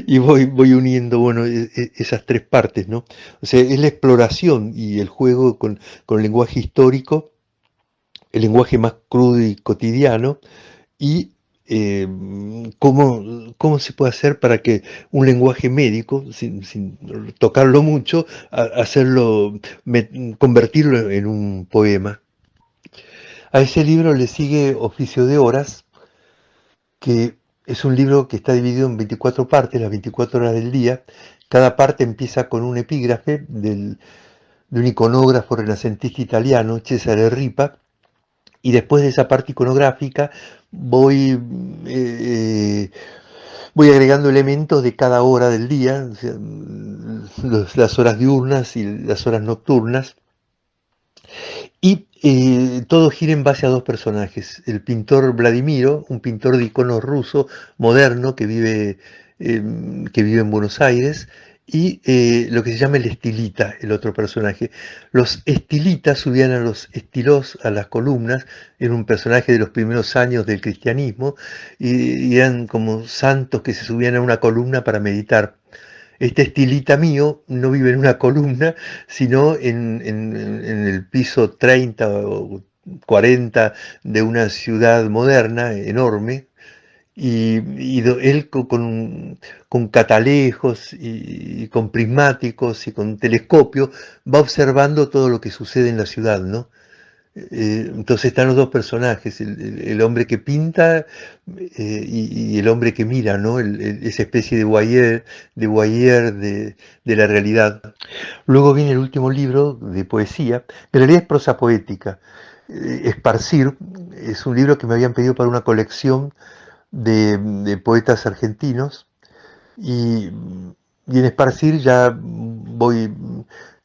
Y voy uniendo, bueno, esas tres partes, ¿no? O sea, es la exploración y el juego con el lenguaje histórico, el lenguaje más crudo y cotidiano, y cómo se puede hacer para que un lenguaje médico, sin tocarlo mucho, convertirlo en un poema. A ese libro le sigue Oficio de Horas, que es un libro que está dividido en 24 partes, las 24 horas del día. Cada parte empieza con un epígrafe de un iconógrafo renacentista italiano, Cesare Ripa, y después de esa parte iconográfica voy agregando elementos de cada hora del día, o sea, las horas diurnas y las horas nocturnas, y todo gira en base a dos personajes. El pintor Vladimiro, un pintor de iconos ruso moderno que vive en Buenos Aires, y lo que se llama el estilita, el otro personaje. Los estilitas subían a los estilos, a las columnas, era un personaje de los primeros años del cristianismo, y eran como santos que se subían a una columna para meditar. Este estilita mío no vive en una columna, sino en el piso 30 o 40 de una ciudad moderna, enorme, él con catalejos y con prismáticos y con telescopio va observando todo lo que sucede en la ciudad, ¿no? Entonces están los dos personajes, el hombre que pinta y el hombre que mira, ¿no? Esa especie de la realidad. Luego viene el último libro de poesía, que en realidad es prosa poética. Esparcir es un libro que me habían pedido para una colección de poetas argentinos, y en Esparcir ya voy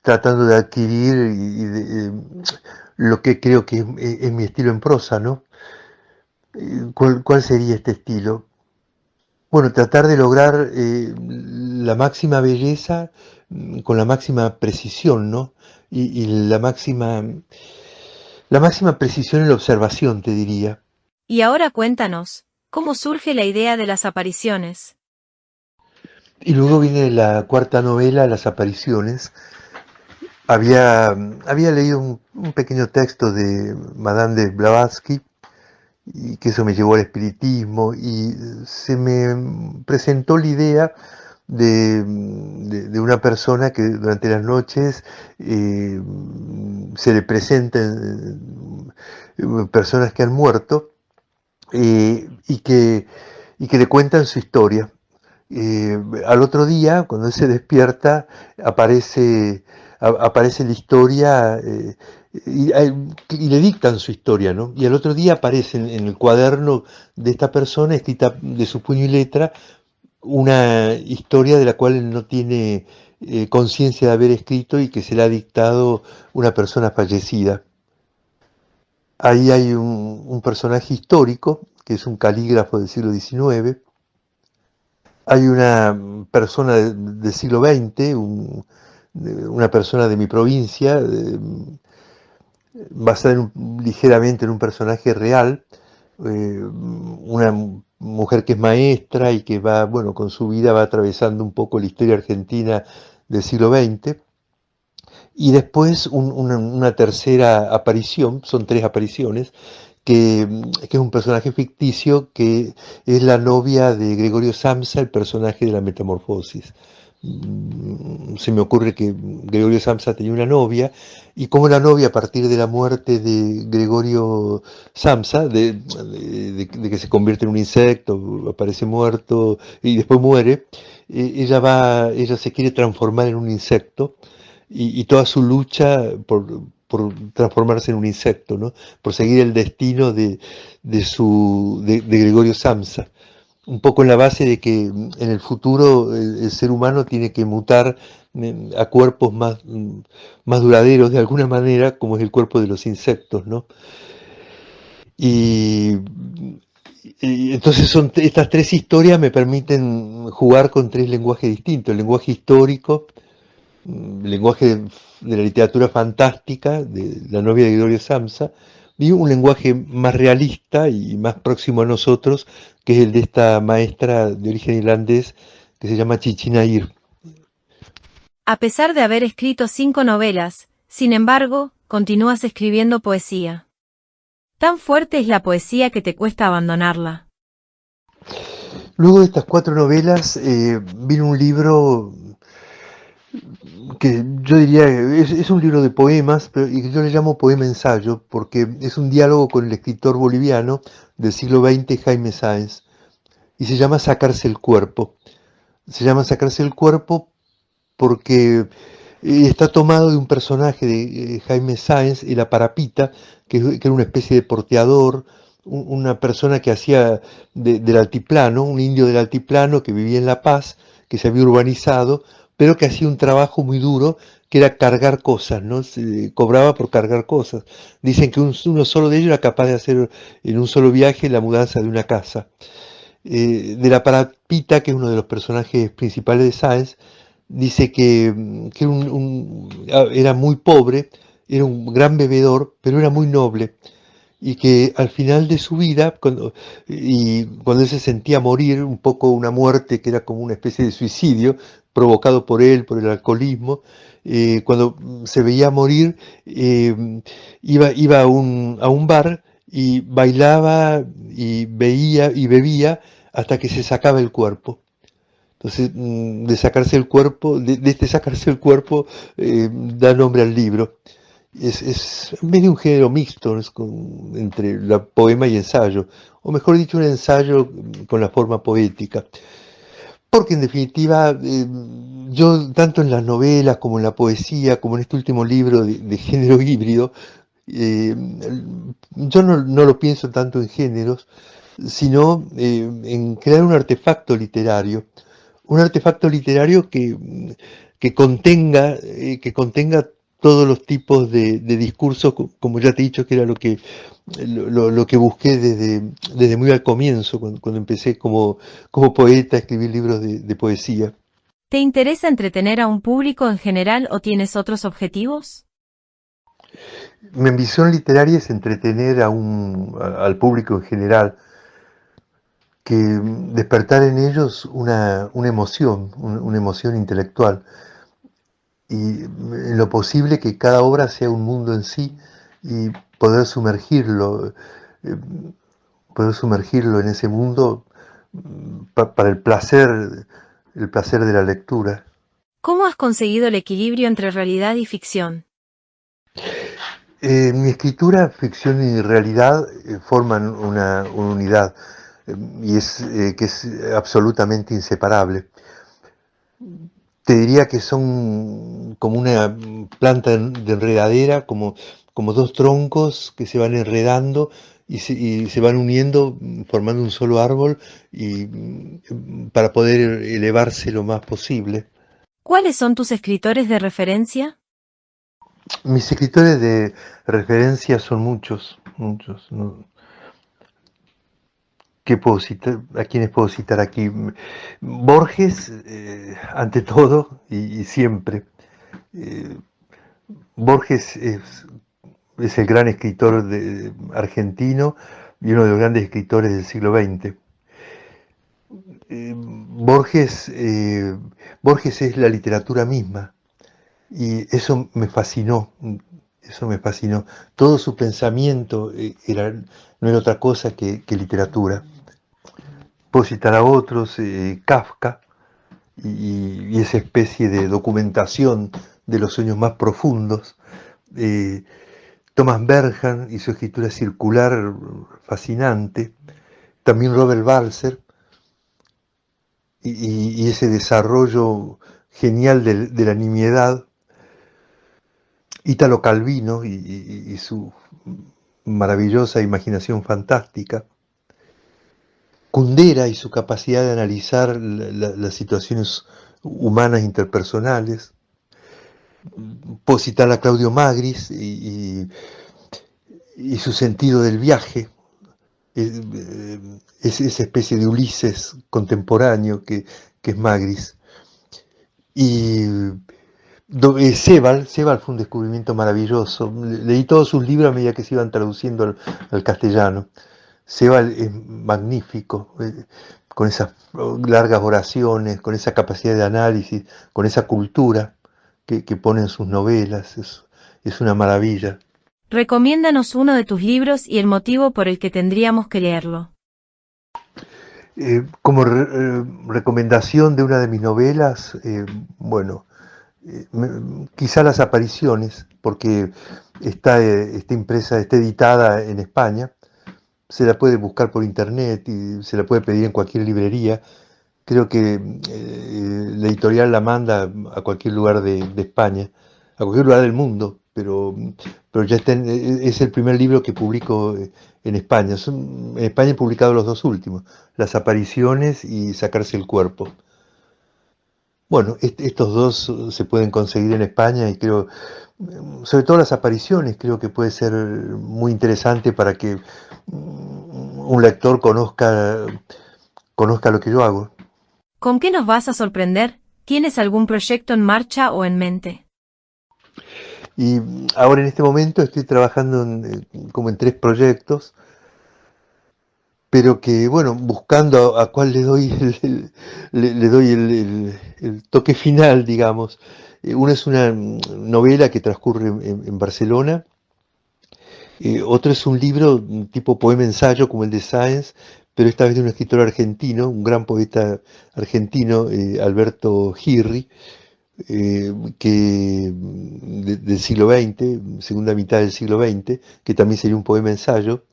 tratando de adquirir lo que creo que es mi estilo en prosa, ¿no? ¿Cuál sería este estilo? Bueno, tratar de lograr la máxima belleza con la máxima precisión, ¿no? Y la máxima precisión en la observación, te diría. Y ahora cuéntanos, ¿cómo surge la idea de las apariciones? Y luego viene la cuarta novela, Las apariciones. Había leído un pequeño texto de Madame de Blavatsky, y que eso me llevó al espiritismo, y se me presentó la idea de una persona que durante las noches se le presentan personas que han muerto, y que le cuentan su historia. Al otro día, cuando él se despierta, aparece la historia, y le dictan su historia, ¿no? Y al otro día aparece en el cuaderno de esta persona, escrita de su puño y letra, una historia de la cual él no tiene conciencia de haber escrito y que se le ha dictado una persona fallecida. Ahí hay un personaje histórico, que es un calígrafo del siglo XIX. Hay una persona del siglo XX, una persona de mi provincia, basada ligeramente en un personaje real, una mujer que es maestra y que va, bueno, con su vida va atravesando un poco la historia argentina del siglo XX. Y después una tercera aparición, son tres apariciones, que es un personaje ficticio que es la novia de Gregorio Samsa, el personaje de la Metamorfosis. Se me ocurre que Gregorio Samsa tenía una novia, y como la novia, a partir de la muerte de Gregorio Samsa, de que se convierte en un insecto, aparece muerto y después muere, ella se quiere transformar en un insecto, y toda su lucha por transformarse en un insecto, ¿no? Por seguir el destino de Gregorio Samsa. Un poco en la base de que en el futuro el ser humano tiene que mutar a cuerpos más duraderos de alguna manera, como es el cuerpo de los insectos, ¿no? Y, y entonces estas tres historias me permiten jugar con tres lenguajes distintos: el lenguaje histórico, el lenguaje de la literatura fantástica, de la novia de Gregorio Samsa, y un lenguaje más realista y más próximo a nosotros, que es el de esta maestra de origen irlandés que se llama Chichinahir. A pesar de haber escrito 5 novelas, sin embargo, continúas escribiendo poesía. ¿Tan fuerte es la poesía que te cuesta abandonarla? Luego de estas 4 novelas vino un libro que yo diría es un libro de poemas, pero y que yo le llamo poema ensayo, porque es un diálogo con el escritor boliviano del siglo XX, Jaime Sáenz, y se llama Sacarse el cuerpo. Se llama Sacarse el cuerpo porque está tomado de un personaje de Jaime Sáenz, el Aparapita, que era una especie de porteador, una persona que hacía del altiplano, un indio del altiplano que vivía en La Paz, que se había urbanizado, pero que hacía un trabajo muy duro, que era cargar cosas, ¿no? Se cobraba por cargar cosas. Dicen que uno solo de ellos era capaz de hacer en un solo viaje la mudanza de una casa. De la Parapita, que es uno de los personajes principales de Sáenz, dice que era muy pobre, era un gran bebedor, pero era muy noble, y que al final de su vida, cuando él se sentía morir, un poco una muerte que era como una especie de suicidio, provocado por él, por el alcoholismo, cuando se veía morir, iba a un bar y bailaba y veía y bebía hasta que se sacaba el cuerpo. Entonces, de sacarse el cuerpo, de este sacarse el cuerpo, da nombre al libro. Es medio un género mixto, ¿no? Entre la poema y ensayo, o mejor dicho, un ensayo con la forma poética. Porque en definitiva, yo tanto en las novelas como en la poesía, como en este último libro de género híbrido, eh, yo no lo pienso tanto en géneros, sino en crear un artefacto literario que contenga todos los tipos de discursos, como ya te he dicho, que era lo que busqué desde muy al comienzo, cuando empecé como poeta a escribir libros de poesía. ¿Te interesa entretener a un público en general o tienes otros objetivos? Mi ambición literaria es entretener al público en general, que despertar en ellos una emoción, una emoción intelectual, y en lo posible que cada obra sea un mundo en sí y poder eh, sumergirlo en ese mundo para el placer de la lectura. ¿Cómo has conseguido el equilibrio entre realidad y ficción? En mi escritura, ficción y realidad forman una unidad que es absolutamente inseparable. Te diría que son como una planta de enredadera, como dos troncos que se van enredando y se van uniendo, formando un solo árbol para poder elevarse lo más posible. ¿Cuáles son tus escritores de referencia? Mis escritores de referencia son muchos, muchos, ¿no? ¿A quiénes puedo citar aquí? Borges, ante todo y siempre. Eh, Borges es el gran escritor argentino y uno de los grandes escritores del siglo XX. Borges es la literatura misma y eso me fascinó. Todo su pensamiento no era otra cosa que literatura. Puedo citar a otros, Kafka y esa especie de documentación de los sueños más profundos. eh, Thomas Berghahn y su escritura circular fascinante, también Robert Balzer y ese desarrollo genial de la nimiedad, Italo Calvino y su maravillosa imaginación fantástica, Kundera y su capacidad de analizar las situaciones humanas interpersonales. Puedo citar a Claudio Magris y su sentido del viaje, es esa especie de Ulises contemporáneo que es Magris. Y Sebald fue un descubrimiento maravilloso. Leí todos sus libros a medida que se iban traduciendo al castellano. Sebald es magnífico, con esas largas oraciones, con esa capacidad de análisis, con esa cultura que pone en sus novelas. Es una maravilla. Recomiéndanos uno de tus libros y el motivo por el que tendríamos que leerlo. Como recomendación de una de mis novelas, bueno, quizá Las apariciones, porque está impresa, está editada en España, se la puede buscar por internet y se la puede pedir en cualquier librería. Creo que la editorial la manda a cualquier lugar de España, a cualquier lugar del mundo, pero ya es el primer libro que publico en España. En España he publicado los dos últimos, Las apariciones y Sacarse el cuerpo. Bueno, estos dos se pueden conseguir en España y creo, sobre todo Las apariciones, creo que puede ser muy interesante para que un lector conozca lo que yo hago. ¿Con qué nos vas a sorprender? ¿Tienes algún proyecto en marcha o en mente? Y ahora en este momento estoy trabajando como en 3 proyectos, pero que, bueno, buscando a cuál le doy el toque final, digamos. Una es una novela que transcurre en Barcelona, otro es un libro tipo poema-ensayo como el de Sáenz, pero esta vez de un escritor argentino, un gran poeta argentino, Alberto Girri, del siglo XX, segunda mitad del siglo XX, que también sería un poema-ensayo.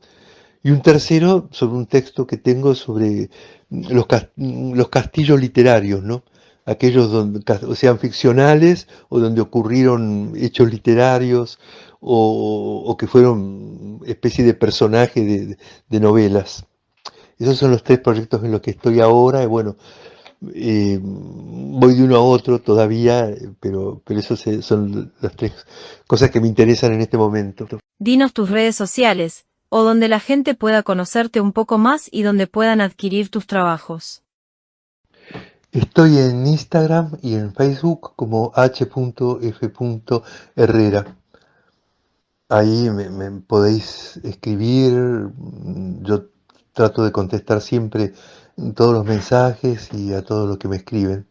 Y un tercero sobre un texto que tengo sobre los castillos literarios, ¿no? Aquellos donde sean ficcionales o donde ocurrieron hechos literarios o que fueron especie de personajes de novelas. Esos son los 3 proyectos en los que estoy ahora y bueno, voy de uno a otro todavía, pero son las 3 cosas que me interesan en este momento. Dinos tus redes sociales, o donde la gente pueda conocerte un poco más y donde puedan adquirir tus trabajos. Estoy en Instagram y en Facebook como h.f.herrera. Ahí me podéis escribir, yo trato de contestar siempre todos los mensajes y a todo lo que me escriben.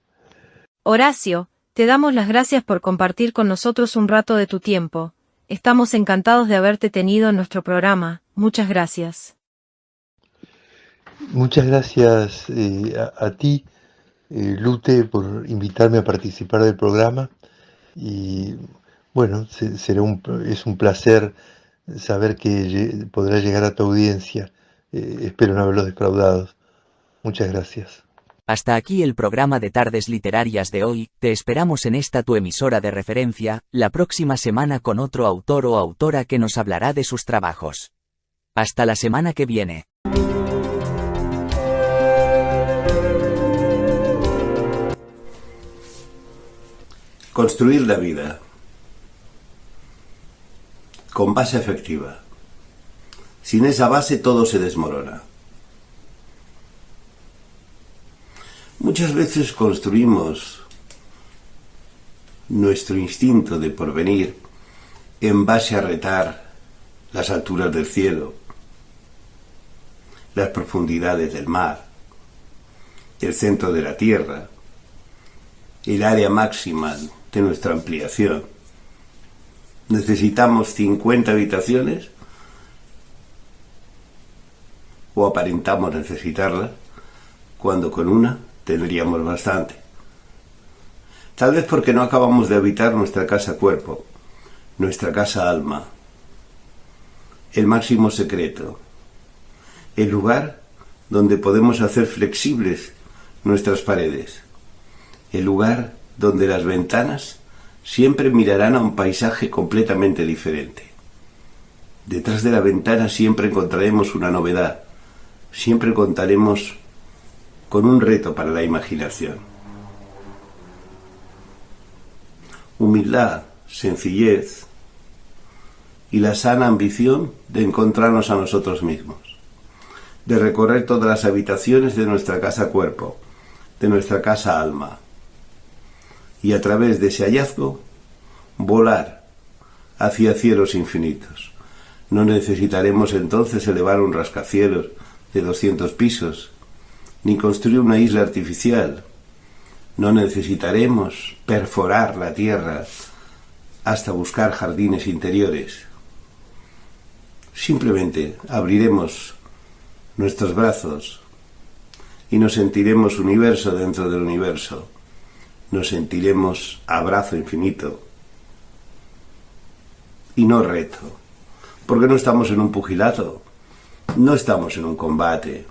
Horacio, te damos las gracias por compartir con nosotros un rato de tu tiempo. Estamos encantados de haberte tenido en nuestro programa. Muchas gracias. Muchas gracias a ti, Lute, por invitarme a participar del programa y bueno, es un placer saber que podrá llegar a tu audiencia. Espero no haberlos defraudado. Muchas gracias. Hasta aquí el programa de Tardes Literarias de hoy. Te esperamos en esta tu emisora de referencia, la próxima semana con otro autor o autora que nos hablará de sus trabajos. Hasta la semana que viene. Construir la vida con base afectiva. Sin esa base todo se desmorona. Muchas veces construimos nuestro instinto de porvenir en base a retar las alturas del cielo, las profundidades del mar, el centro de la tierra, el área máxima de nuestra ampliación. ¿Necesitamos 50 habitaciones? ¿O aparentamos necesitarlas cuando con una tendríamos bastante? Tal vez porque no acabamos de habitar nuestra casa cuerpo, nuestra casa alma, el máximo secreto, el lugar donde podemos hacer flexibles nuestras paredes, el lugar donde las ventanas siempre mirarán a un paisaje completamente diferente. Detrás de la ventana siempre encontraremos una novedad, siempre contaremos con un reto para la imaginación. Humildad, sencillez y la sana ambición de encontrarnos a nosotros mismos, de recorrer todas las habitaciones de nuestra casa cuerpo, de nuestra casa alma, y a través de ese hallazgo volar hacia cielos infinitos. No necesitaremos entonces elevar un rascacielos de 200 pisos, ni construir una isla artificial. No necesitaremos perforar la tierra hasta buscar jardines interiores. Simplemente abriremos nuestros brazos y nos sentiremos universo dentro del universo. Nos sentiremos abrazo infinito y no reto, porque no estamos en un pugilato, no estamos en un combate,